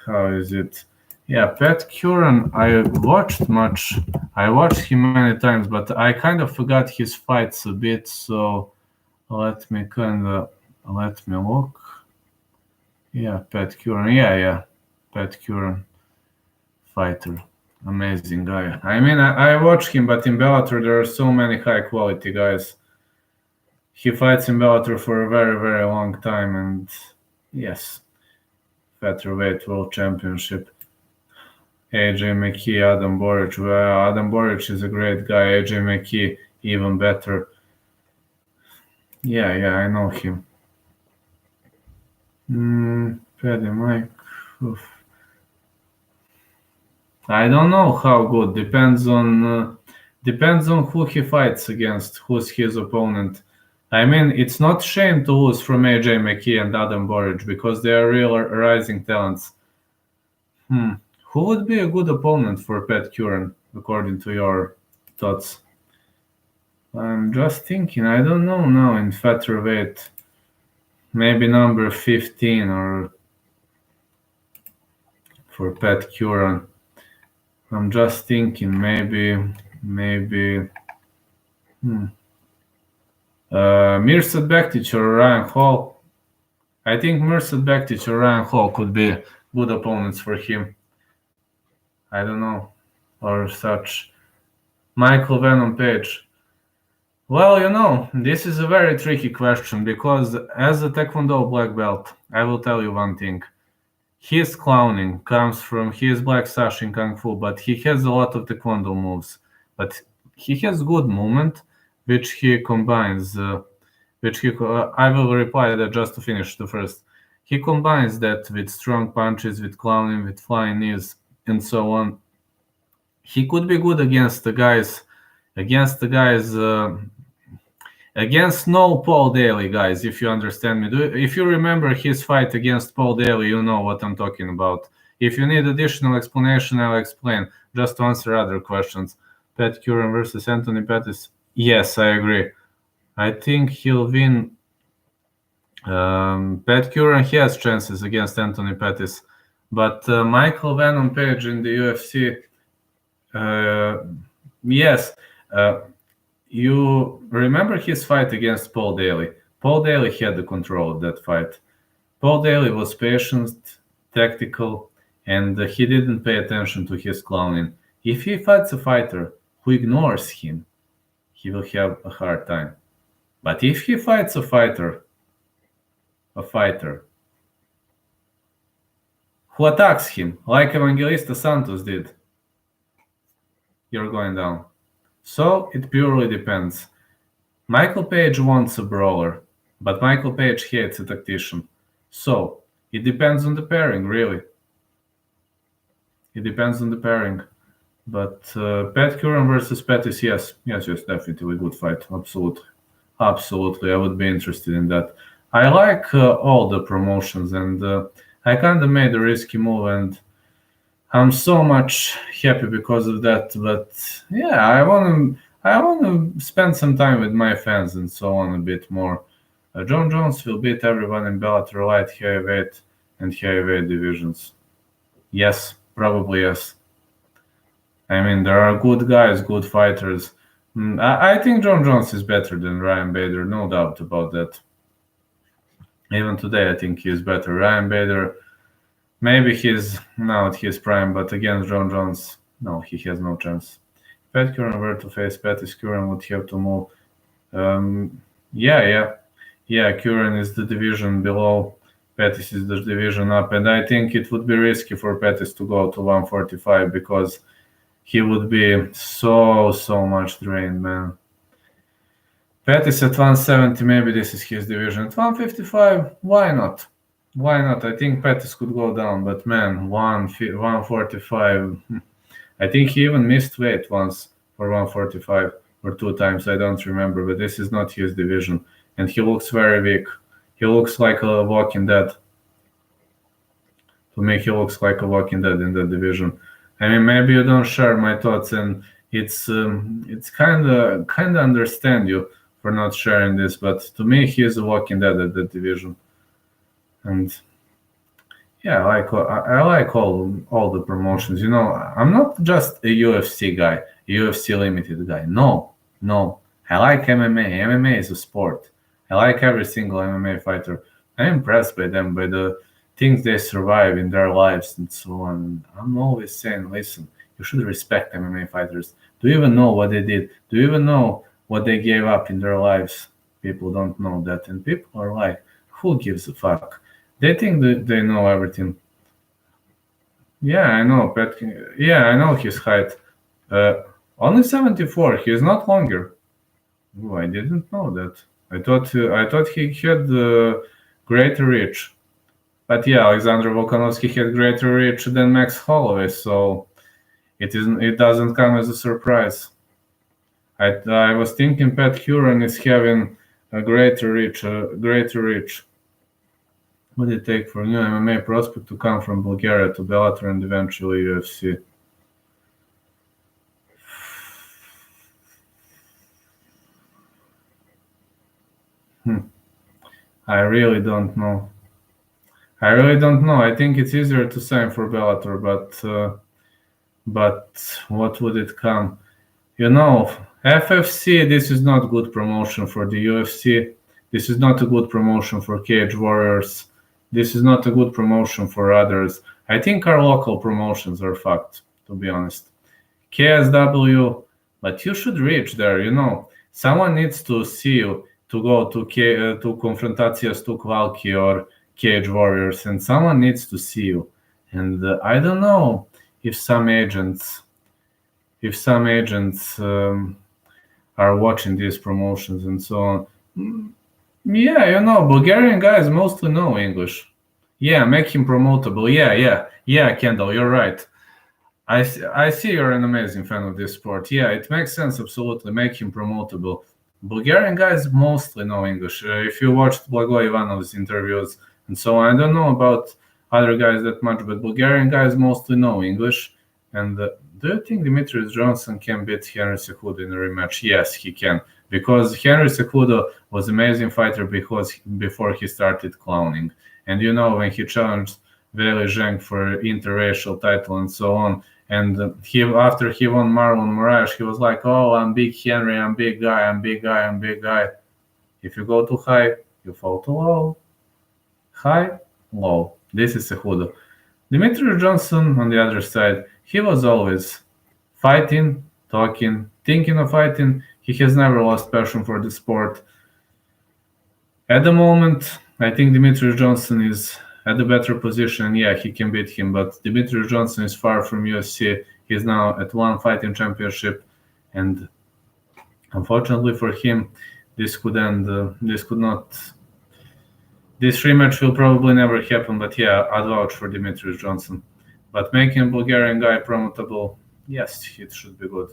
how is it? Yeah, Pat Curran, I watched much. I watched him many times, but I kind of forgot his fights a bit. So let me look. Yeah, Pat Curran. Yeah, Pat Curran, fighter, amazing guy. I mean, I watch him, but in Bellator there are so many high quality guys. He fights in Bellator for a very, very long time, and yes, featherweight world championship. AJ McKee, Adam Boric. Well, Adam Boric is a great guy. AJ McKee, even better. Yeah, I know him. Paddy Mike. Oof. I don't know how good. Depends on who he fights against, who's his opponent. I mean, it's not shame to lose from AJ McKee and Adam Boric because they are real rising talents. Who would be a good opponent for Pat Curran, according to your thoughts? I'm just thinking. I don't know now in featherweight. Maybe number 15 or for Pat Curran. I'm just thinking maybe Mirsad Bektic or Ryan Hall. I think Mirsad Bektic or Ryan Hall could be good opponents for him. I don't know. Or such. Michael Venom Page. Well, this is a very tricky question because as a Taekwondo black belt, I will tell you one thing. His clowning comes from his black sash in Kung Fu, but he has a lot of Taekwondo moves. But he has good movement, which he combines, I will reply that just to finish the first. He combines that with strong punches, with clowning, with flying knees, and so on. He could be good against the guys against no Paul Daly guys, if you understand me. If you remember his fight against Paul Daly, you know what I'm talking about. If you need additional explanation, I'll explain. Just to answer other questions. Pat Curran versus Anthony Pettis. Yes, I agree. I think he'll win. Pat Curran has chances against Anthony Pettis, but Michael Venom Page in the UFC. Yes. You remember his fight against Paul Daly? Paul Daly had the control of that fight. Paul Daly was patient, tactical, and he didn't pay attention to his clowning. If he fights a fighter who ignores him, he will have a hard time. But if he fights a fighter who attacks him, like Evangelista Santos did, you're going down. So it purely depends. Michael Page wants a brawler, but Michael Page hates a tactician. So it depends on the pairing, really. It depends on the pairing. But Pat Curran versus Pettis, yes, definitely a good fight. Absolutely, I would be interested in that. I like all the promotions, and I kind of made a risky move, and I'm so much happy because of that. But yeah, I want to spend some time with my fans and so on a bit more. John Jones will beat everyone in Bellator light heavyweight and heavyweight divisions. Yes, probably yes. I mean, there are good guys, good fighters. I think John Jones is better than Ryan Bader, no doubt about that. Even today, I think he is better. Ryan Bader, maybe he's now at his prime, but against John Jones, no, he has no chance. Pat Curran were to face Pettis, Curran would have to move. Curran is the division below. Pettis is the division up, and I think it would be risky for Pettis to go to 145 because he would be so much drained, man. Pettis at 170, maybe this is his division. At 155, why not? Why not? I think Pettis could go down, but man, 145. I think he even missed weight once for 145 or two times. I don't remember, but this is not his division, and he looks very weak. He looks like a walking dead. To me, he looks like a walking dead in that division. I mean, maybe you don't share my thoughts, and it's kind of understand you for not sharing this, but to me, he is a walking dead at that division. And yeah, I like all the promotions. I'm not just a UFC guy, a UFC limited guy. No. I like MMA. MMA is a sport. I like every single MMA fighter. I'm impressed by them, by the things they survive in their lives and so on. I'm always saying, listen, you should respect MMA fighters. Do you even know what they did? Do you even know what they gave up in their lives? People don't know that, and people are like, who gives a fuck? They think that they know everything. Yeah, I know, Pat. Yeah, I know his height. Only 74. He is not longer. Oh, I didn't know that. I thought he had greater reach. But yeah, Alexander Volkanovski had greater reach than Max Holloway, so it doesn't come as a surprise. I was thinking Pat Curran is having a greater reach. What did it take for a new MMA prospect to come from Bulgaria to Bellator and eventually UFC? I really don't know. I think it's easier to sign for Bellator, but what would it come? FFC, this is not good promotion for the UFC. This is not a good promotion for Cage Warriors. This is not a good promotion for others. I think our local promotions are fucked, to be honest. KSW, but you should reach there, Someone needs to see you to go to Confrontacias, to Kvalki or Cage Warriors, and someone needs to see you. And I don't know if some agents, are watching these promotions and so on. Yeah, Bulgarian guys mostly know English. Yeah, make him promotable. Yeah, Kendall, you're right. I see you're an amazing fan of this sport. Yeah, it makes sense, absolutely. Make him promotable. Bulgarian guys mostly know English. If you watched Blago Ivanov's interviews and so on, I don't know about other guys that much, but Bulgarian guys mostly know English. And do you think Demetrius Johnson can beat Henry Cejudo in a rematch? Yes, he can. Because Henry Cejudo was an amazing fighter before he started clowning. And when he challenged Weili Zhang for interracial title and so on, and after he won Marlon Moraes, he was like, "Oh, I'm Big Henry, I'm big guy, I'm big guy, I'm big guy." If you go too high, you fall too low. High, low. This is Cejudo. Demetrius Johnson, on the other side, he was always fighting, talking, thinking of fighting. He has never lost passion for the sport. At the moment, I think Demetrius Johnson is at a better position. Yeah, he can beat him, but Demetrius Johnson is far from UFC. He's now at one fighting championship, and unfortunately for him, this could end. This could not. This rematch will probably never happen. But yeah, I'd vouch for Demetrius Johnson. But making a Bulgarian guy promotable, yes, it should be good.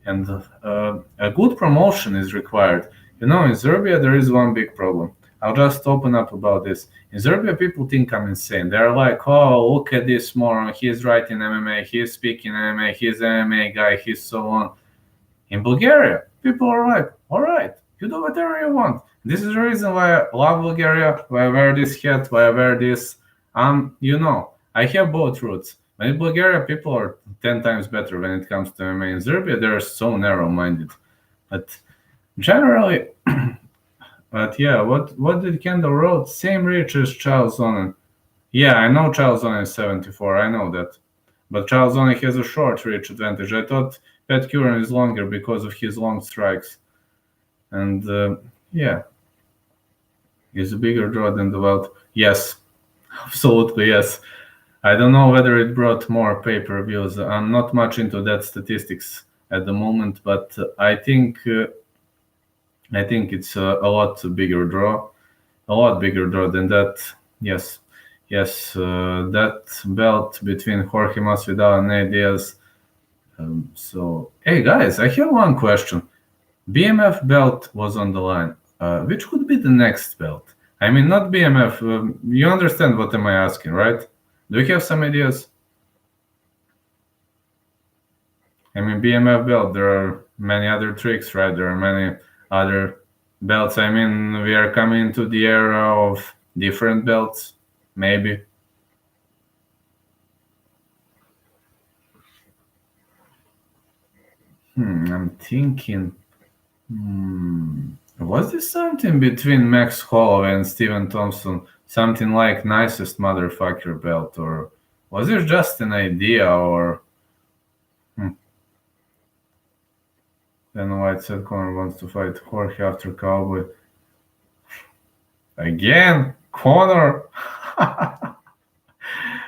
And a good promotion is required. In Serbia there is one big problem. I'll just open up about this. In Serbia, people think I'm insane. They're like, "Oh, look at this moron. He's writing MMA. He's speaking MMA. He's an MMA guy. He's so on." In Bulgaria, people are like, "All right, you do whatever you want." This is the reason why I love Bulgaria, why I wear this hat, why I wear this. I have both roots. But in Bulgaria, people are 10 times better when it comes to MMA. In Serbia, they're so narrow-minded. But generally... But yeah, what did Kendall wrote? Same reach as Charles Zonin. Yeah, I know Charles Zonin is 74. I know that. But Charles Zonin has a short reach advantage. I thought Pat Curran is longer because of his long strikes. And yeah, he's a bigger draw than the Welt. Yes, absolutely yes. I don't know whether it brought more pay-per-views. I'm not much into that statistics at the moment, but I think it's a lot bigger draw than that. Yes, that belt between Jorge Masvidal and Nate Diaz. So, hey guys, I have one question. BMF belt was on the line. Which would be the next belt? I mean, not BMF. You understand what am I asking, right? Do you have some ideas? I mean, BMF belt, there are many other tricks, right? There are many other belts. I mean, we are coming to the era of different belts, maybe. I'm thinking, was this something between Max Holloway and Stephen Thompson? Something like nicest motherfucker belt, or was it just an idea, or... Then White said Conor wants to fight Jorge after Cowboy. Again, Conor.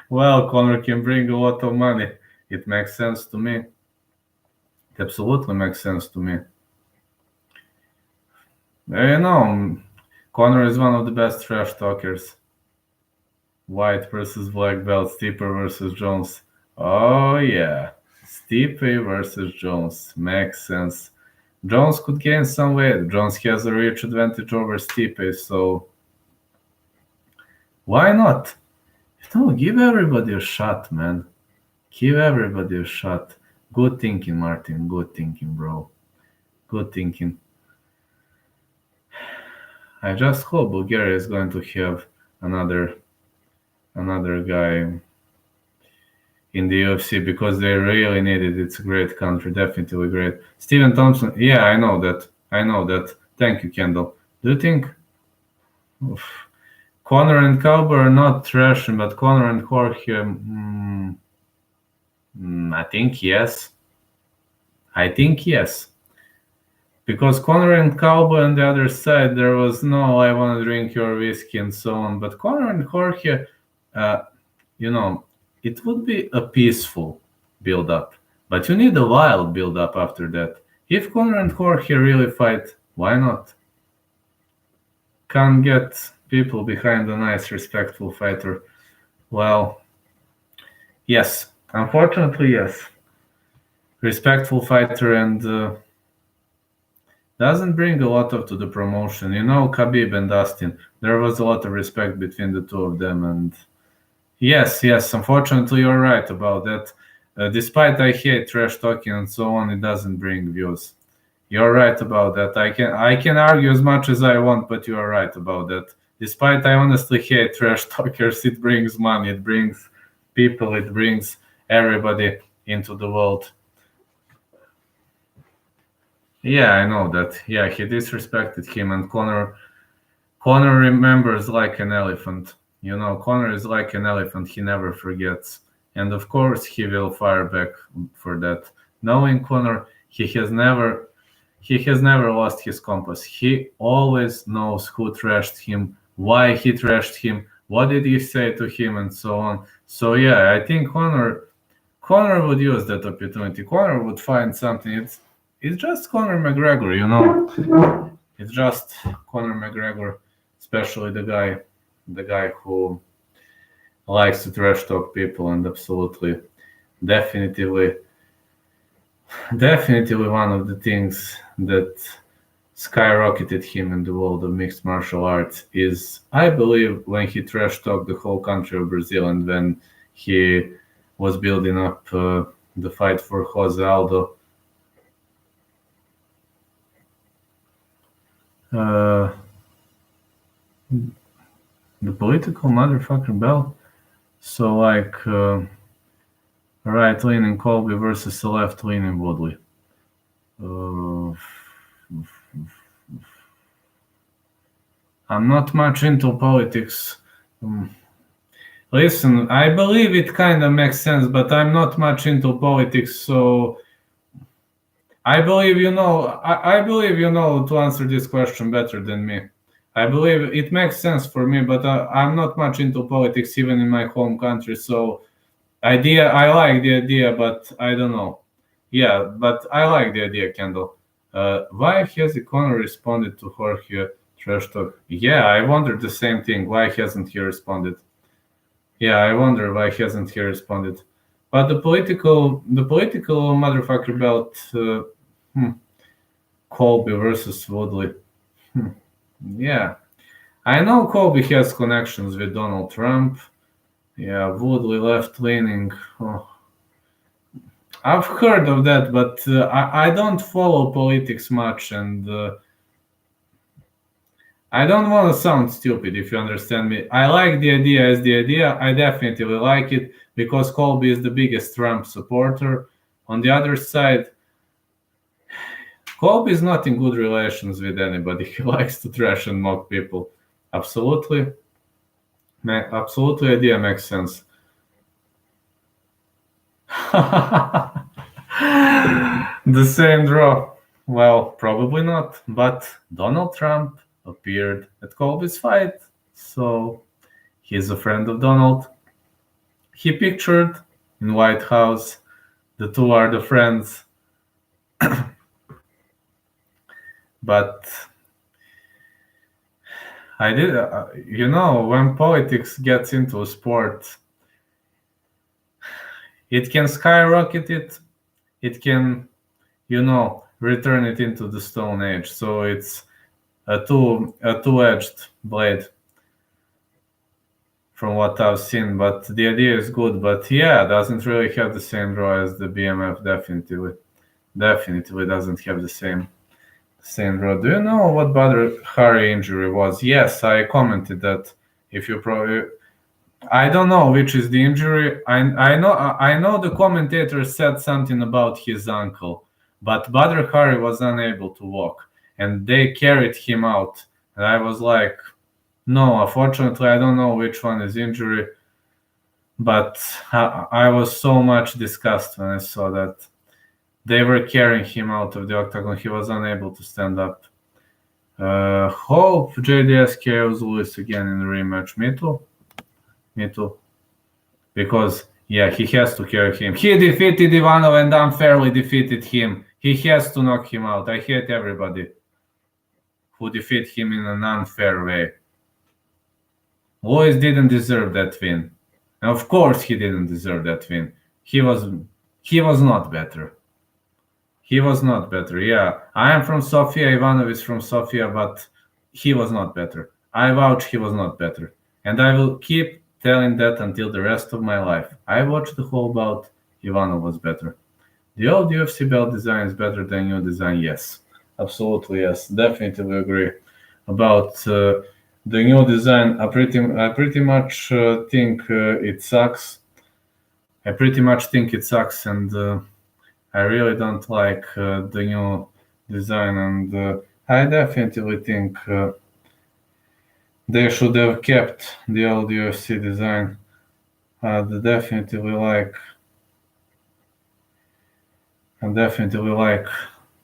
Well, Conor can bring a lot of money. It makes sense to me. It absolutely makes sense to me. Conor is one of the best trash talkers. White versus black belt, Stipe versus Jones. Oh yeah, Stipe versus Jones makes sense. Jones could gain some weight. Jones has a reach advantage over Stipe, so why not? Give everybody a shot, man. Give everybody a shot. Good thinking, Martin. Good thinking, bro. Good thinking. I just hope Bulgaria is going to have another guy in the UFC because they really need it. It's a great country, definitely great. Stephen Thompson, yeah, I know that. Thank you, Kendall. Do you think Conor and Cowboy are not trashing, but Conor and Jorge, I think yes. Because Conor and Cowboy on the other side, there was no, I want to drink your whiskey and so on. But Conor and Jorge, you know, it would be a peaceful build up. But you need a wild build up after that. If Conor and Jorge really fight, why not? Can't get people behind a nice, respectful fighter. Well, yes. Unfortunately, yes. Respectful fighter and doesn't bring a lot of to the promotion. You know, Khabib and Dustin, there was a lot of respect between the two of them. And yes, unfortunately, you're right about that. Despite I hate trash talking and so on, it doesn't bring views. You're right about that. I can argue as much as I want, but you are right about that. Despite I honestly hate trash talkers, it brings money, it brings people, it brings everybody into the world. Yeah, I know that. Yeah, he disrespected him, and Conor remembers like an elephant. You know, Conor is like an elephant. He never forgets, and of course, he will fire back for that. Knowing Conor, he has never lost his compass. He always knows who trashed him, why he trashed him, what did he say to him, and so on. So yeah, I think Conor would use that opportunity. Conor would find something. It's just Conor McGregor, you know. It's just Conor McGregor, especially the guy who likes to trash talk people and absolutely, definitively, definitely one of the things that skyrocketed him in the world of mixed martial arts is, I believe, when he trash talked the whole country of Brazil and when he was building up the fight for Jose Aldo. The political motherfucking bell. So like right leaning Colby versus a left leaning Woodley. I'm not much into politics. Listen, I believe it kind of makes sense, but I'm not much into politics, so I believe you know. I believe you know to answer this question better than me. I believe it makes sense for me, but I'm not much into politics, even in my home country. So, I like the idea, but I don't know. Yeah, but I like the idea, Kendall. Why has Conor responded to Jorge trash talk? Yeah, I wondered the same thing. Why hasn't he responded? Yeah, I wonder why hasn't he responded. But the political motherfucker belt, Colby versus Woodley. Yeah, I know Colby has connections with Donald Trump. Yeah, Woodley left leaning. Oh. I've heard of that, but I don't follow politics much, and I don't want to sound stupid, if you understand me. I like the idea as the idea. I definitely like it because Colby is the biggest Trump supporter. On the other side, Colby is not in good relations with anybody. He likes to trash and mock people. Absolutely. Absolutely, idea makes sense. The same draw. Well, probably not. But Donald Trump appeared at Colby's fight, so he's a friend of Donald. He pictured in White House. The two are the friends. But I did, when politics gets into a sport, it can skyrocket it. It can, return it into the Stone Age. So it's a two-edged blade from what I've seen. But the idea is good. But yeah, it doesn't really have the same draw as the BMF. Definitely doesn't have the same draw. Do you know what Badr Hari injury was? Yes, I commented that. If you probably, I don't know which is the injury. I know the commentator said something about his ankle, but Badr Hari was unable to walk, and they carried him out. And I was like, no, unfortunately, I don't know which one is injury, but I was so much disgusted when I saw that. They were carrying him out of the octagon. He was unable to stand up. Hope JDS KOs Lewis again in the rematch. Me too. Me too. Because, yeah, he has to carry him. He defeated Ivanov and unfairly defeated him. He has to knock him out. I hate everybody who defeat him in an unfair way. Lewis didn't deserve that win. And of course he didn't deserve that win. He was not better. He was not better. Yeah, I am from Sofia. Ivanov is from Sofia, but he was not better. I vouch he was not better. And I will keep telling that until the rest of my life. I watched the whole bout. Ivanov was better. The old UFC belt design is better than new design. Yes, absolutely yes. Definitely agree about the new design. I pretty much think it sucks. I pretty much think it sucks, and I really don't like the new design, and I definitely think they should have kept the old UFC design. I definitely like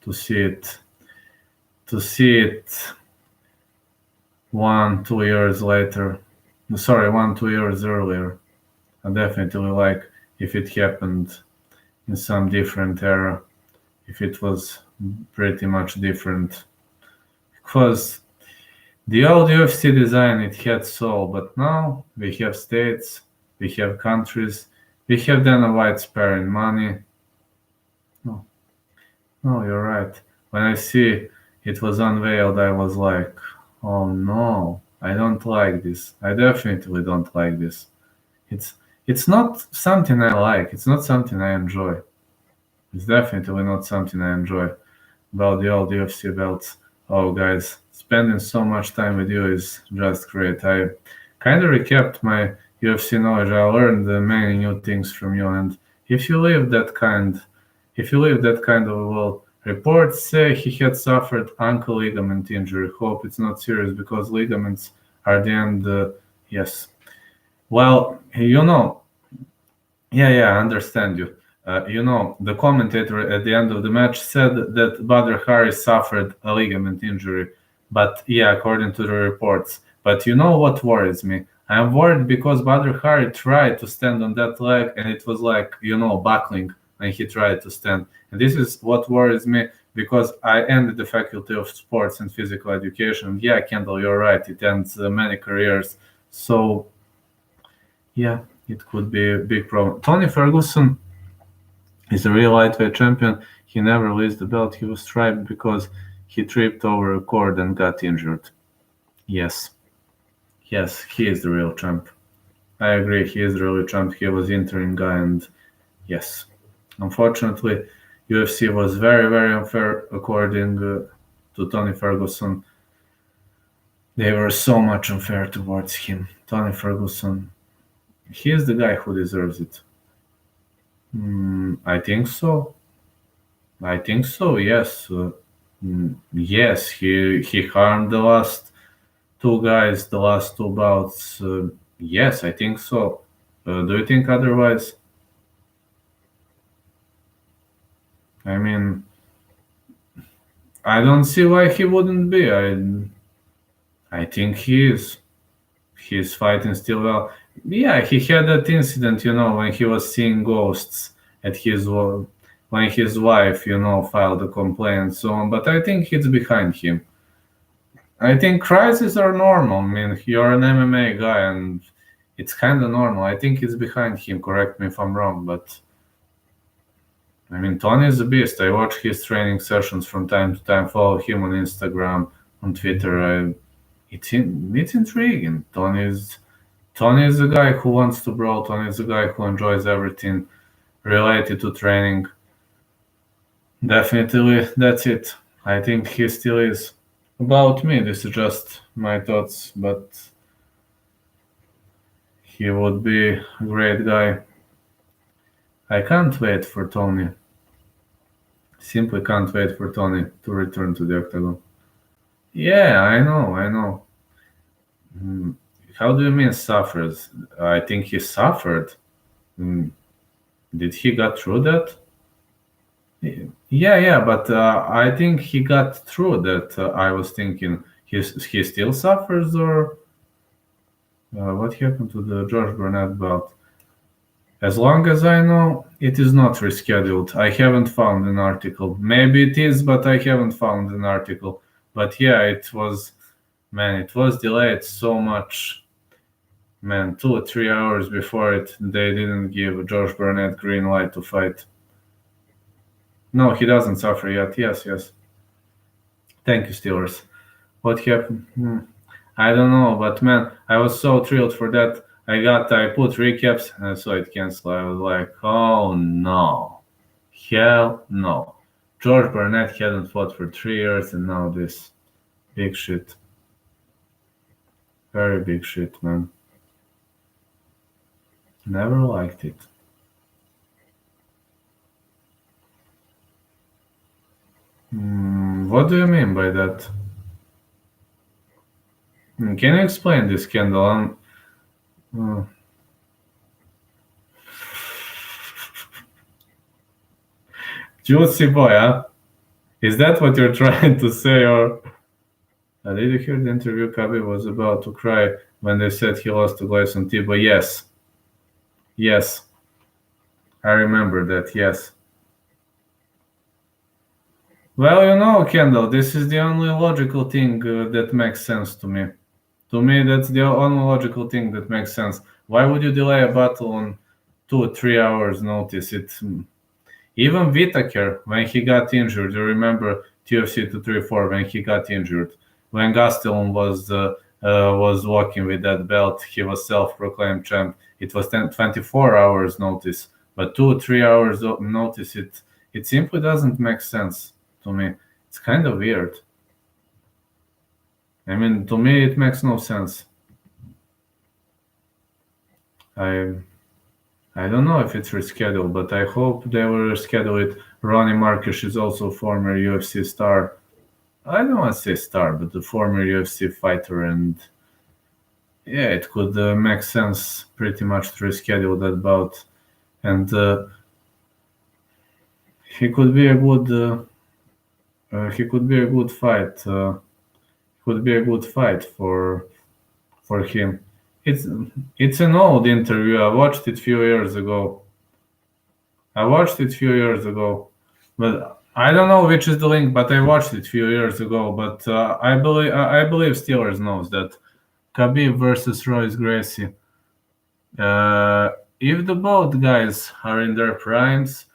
to see it 1-2 years later. Sorry, 1-2 years earlier. I definitely like if it happened in some different era, if it was pretty much different. Because the old UFC design, it had soul, but now we have states, we have countries, we have Dana White sparing money. No, you're right. When I see it was unveiled, I was like, oh no, I don't like this. I definitely don't like this. It's not something I like. It's not something I enjoy. It's definitely not something I enjoy about the old UFC belts. Oh, guys, spending so much time with you is just great. I kind of recapped my UFC knowledge. I learned many new things from you, and if you leave that kind of a world, reports say he had suffered ankle ligament injury. Hope it's not serious because ligaments are the end. Yes. Well, yeah, I understand you. The commentator at the end of the match said that Badr Hari suffered a ligament injury, but yeah, according to the reports. But you know what worries me? I'm worried because Badr Hari tried to stand on that leg and it was like, buckling when he tried to stand. And this is what worries me because I ended the Faculty of Sports and Physical Education. Yeah, Kendall, you're right. It ends many careers. So, yeah, it could be a big problem. Tony Ferguson is a real lightweight champion. He never released the belt. He was striped because he tripped over a cord and got injured. Yes, he is the real champ. I agree, he is the real champ. He was interim guy, and yes, unfortunately, UFC was very, very unfair according to Tony Ferguson. They were so much unfair towards him. Tony Ferguson, he is the guy who deserves it. I think so. Yes. Yes, he harmed the last two guys, the last two bouts. Yes, I think so. Do you think otherwise? I mean, I don't see why he wouldn't be. I think he is. He's fighting still well. Yeah, he had that incident, when he was seeing ghosts at when his wife, filed a complaint and so on. But I think it's behind him. I think crises are normal. I mean, you're an MMA guy, and it's kind of normal. I think it's behind him. Correct me if I'm wrong, but I mean, Tony is a beast. I watch his training sessions from time to time. Follow him on Instagram, on Twitter. It's intriguing. Tony is a guy who wants to brawl. Tony is a guy who enjoys everything related to training. Definitely, that's it. I think he still is. About me, this is just my thoughts, but he would be a great guy. I can't wait for Tony. Simply can't wait for Tony to return to the octagon. Yeah, I know. How do you mean suffers? I think he suffered. Did he got through that? Yeah, but I think he got through that. I was thinking he still suffers, or what happened to the George Burnett bout? As long as I know, it is not rescheduled. I haven't found an article. Maybe it is, but I haven't found an article. But yeah, it was, man, it was delayed so much. Man, 2 or 3 hours before it, they didn't give George Burnett green light to fight. No, he doesn't suffer yet. Yes. Thank you, Steelers. What happened? I don't know, but man, I was so thrilled for that. I put recaps and I saw it cancel. I was like, oh no. Hell no. George Burnett hadn't fought for 3 years and now this. Big shit. Very big shit, man. Never liked it. What do you mean by that? Can you explain this, Kendall? Juicy boy, huh? Is that what you're trying to say, or did you hear the interview? Kabir was about to cry when they said he lost to Gleison Tibau. Yes, I remember that. Yes. Well, Kendall, this is the only logical thing that makes sense to me. To me, that's the only logical thing that makes sense. Why would you delay a battle on 2 or 3 hours notice? Even Whittaker, when he got injured, you remember TFC 234 when he got injured, when Gastelum was walking with that belt, he was self-proclaimed champ. It was 24 hours notice, but 2 or 3 hours notice. It simply doesn't make sense to me. It's kind of weird. I mean, to me, it makes no sense. I don't know if it's rescheduled, but I hope they will reschedule it. Ronnie Marcus is also a former UFC star. I don't want to say star, but a former UFC fighter, and yeah, it could make sense pretty much to reschedule that bout, and he could be a good. He could be a good fight. Could be a good fight for him. It's an old interview. I watched it a few years ago. But I don't know which is the link. But I watched it a few years ago. But I believe Steelers knows that Kabir versus Royce Gracie. If the both guys are in their primes,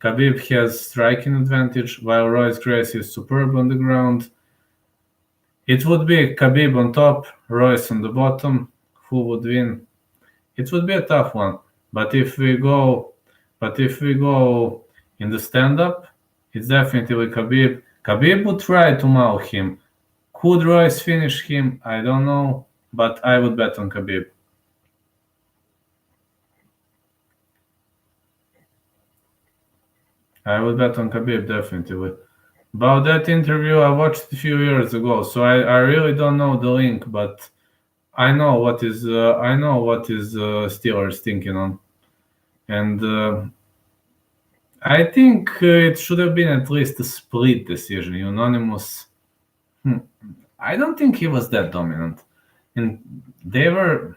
Khabib has striking advantage, while Royce Gracie is superb on the ground. It would be Khabib on top, Royce on the bottom. Who would win? It would be a tough one. But if we go in the stand-up, it's definitely Khabib. Khabib would try to maul him. Could Royce finish him? I don't know, but I would bet on Khabib. I would bet on Khabib, definitely. About that interview, I watched a few years ago, so I really don't know the link, but I know what is Steelers thinking on, and I think it should have been at least a split decision. Unanimous. I don't think he was that dominant, and they were.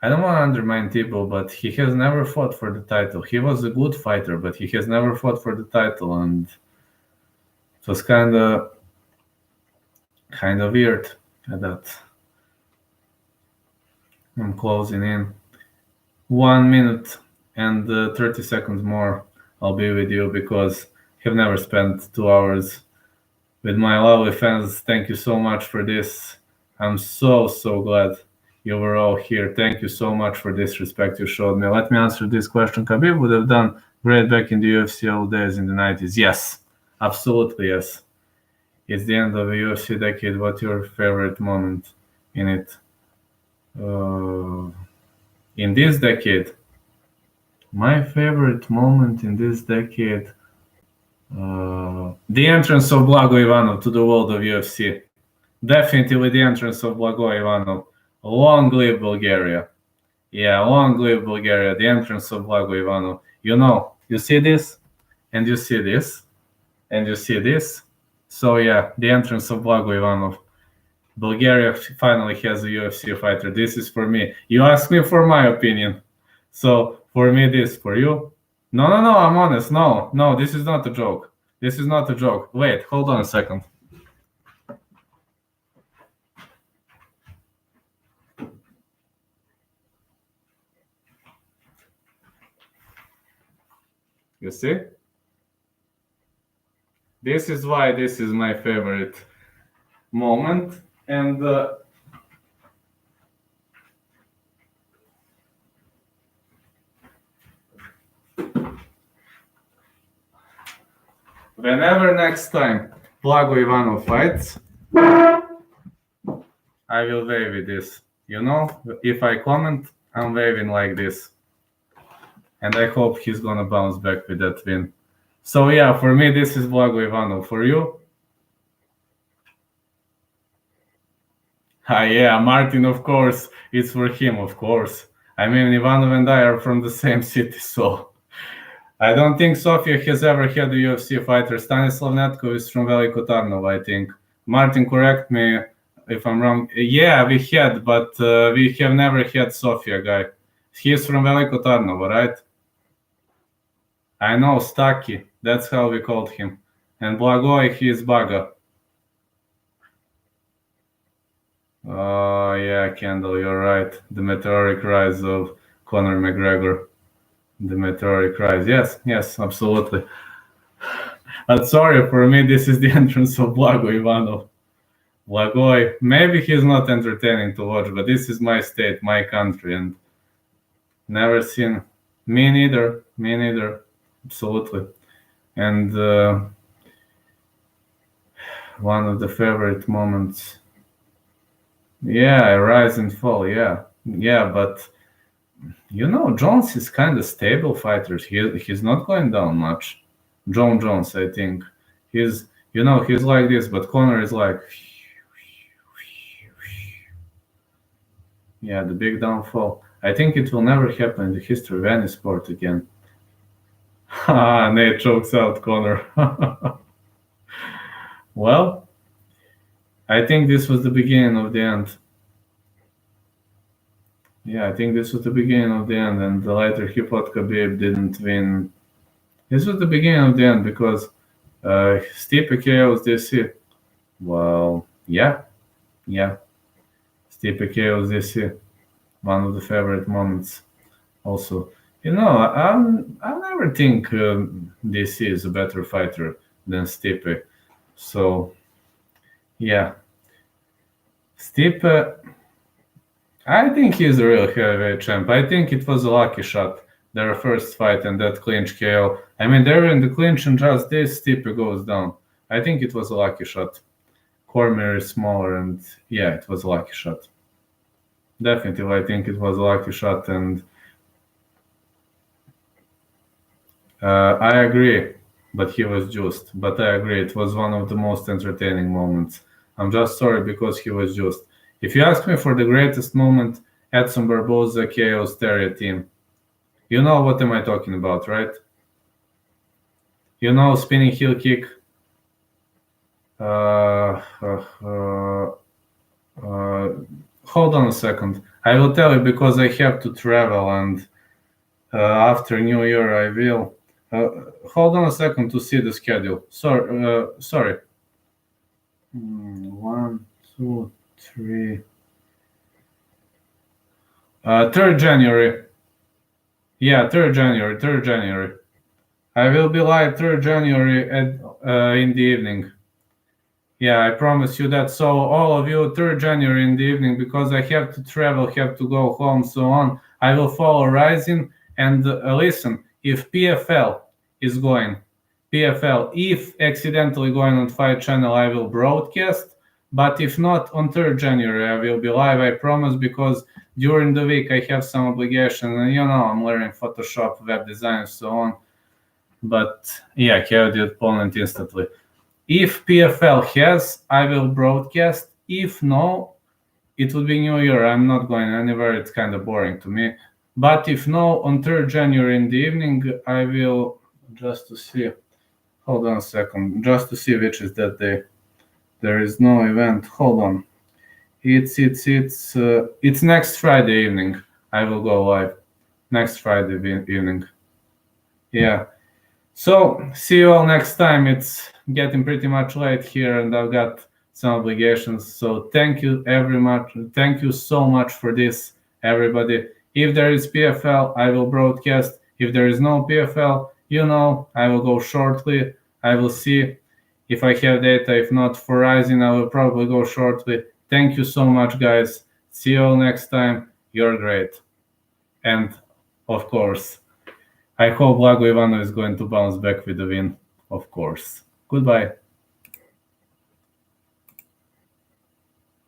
I don't want to undermine Tibau, but he has never fought for the title. He was a good fighter, but he has never fought for the title, and it was kind of weird at that. I'm closing in. 1 minute and 30 seconds more. I'll be with you because I've never spent 2 hours with my lovely fans. Thank you so much for this. I'm so glad you were all here. Thank you so much for this respect you showed me. Let me answer this question. Kabir would have done great back in the UFC old days in the 90s. Yes, absolutely yes. It's the end of the UFC decade. What's your favorite moment in it? In this decade, my favorite moment in this decade, the entrance of Blago Ivanov to the world of UFC. Definitely the entrance of Blago Ivanov. Long live Bulgaria. Yeah, long live Bulgaria. The entrance of Blago Ivanov. You see this? And you see this. And you see this. So yeah, the entrance of Blago Ivanov. Bulgaria finally has a UFC fighter. This is for me. You asked me for my opinion. So for me, this. For you? No, I'm honest. No, this is not a joke. This is not a joke. Wait, hold on a second. You see? This is why this is my favorite moment. And whenever next time Blago Ivanov fights, I will wave with this. You know, if I comment, I'm waving like this. And I hope he's gonna bounce back with that win. So yeah, for me, this is Blago Ivanov. For you? Yeah, Martin, of course. It's for him, of course. I mean, Ivanov and I are from the same city, so... I don't think Sofia has ever had a UFC fighter. Stanislav Netko is from Veliko Tarnovo, I think. Martin, correct me if I'm wrong. Yeah, we had, but we have never had Sofia guy. He's from Veliko Tarnovo, right? I know, Staki. That's how we called him. And Blagoj, he is Baga. Oh, yeah, Kendall, you're right. The meteoric rise of Conor McGregor. The meteoric rise. Yes, absolutely. But sorry, for me, this is the entrance of Blago Ivanov. Blagoj, maybe he's not entertaining to watch, but this is my state, my country, and never seen. Me neither. Absolutely. And one of the favorite moments. Yeah, rise and fall. Yeah, but you know, Jones is kind of stable fighter. He's not going down much. John Jones, I think. He's like this, but Conor is like, yeah, the big downfall. I think it will never happen in the history of any sport again. Nate chokes out Conor. Well, I think this was the beginning of the end. Yeah, I think this was the beginning of the end, and the later he fought Kabir didn't win. This was the beginning of the end because Stipe KOs DC. Well, yeah. Stipe KOs DC. One of the favorite moments. Also, you know, I never think DC is a better fighter than Stipe. So, yeah. Stipe, I think he's a real heavyweight champ. I think it was a lucky shot, their first fight and that clinch KO. I mean, they were in the clinch and just this, Stipe goes down. I think it was a lucky shot. Cormier is smaller and yeah, it was a lucky shot. Definitely, I think it was a lucky shot, and I agree, but he was juiced. But I agree, it was one of the most entertaining moments. I'm just sorry because he was juiced. If you ask me for the greatest moment, Edson Barboza KO's Terry team. You know what am I talking about, right? You know, spinning heel kick. Hold on a second. I will tell you because I have to travel, and after New Year I will. Hold on a second to see the schedule. Sorry. 1, 2, 3. 3rd January. Yeah, 3rd January. I will be live 3rd January in the evening. Yeah, I promise you that. So all of you, 3rd January in the evening, because I have to travel, have to go home, so on. I will follow Rising. And listen, if PFL is going, if accidentally going on Fight Channel, I will broadcast. But if not, on 3rd January, I will be live, I promise, because during the week I have some obligation. And you know, I'm learning Photoshop, web design, so on. But yeah, KO the opponent instantly. If PFL has, I will broadcast. If no, it will be New Year. I'm not going anywhere. It's kind of boring to me. But if no, on 3rd January in the evening, I will just to see. Hold on a second, just to see which is that day. There is no event. Hold on. It's next Friday evening. I will go live next Friday evening. Yeah. So see you all next time. It's getting pretty much late here, and I've got some obligations. So thank you Thank you so much for this, everybody. If there is PFL, I will broadcast. If there is no PFL, I will go shortly. I will see if I have data. If not, for Rising, I will probably go shortly. Thank you so much, guys. See you all next time. You're great. And, of course, I hope Blago Ivano is going to bounce back with a win, of course. Goodbye.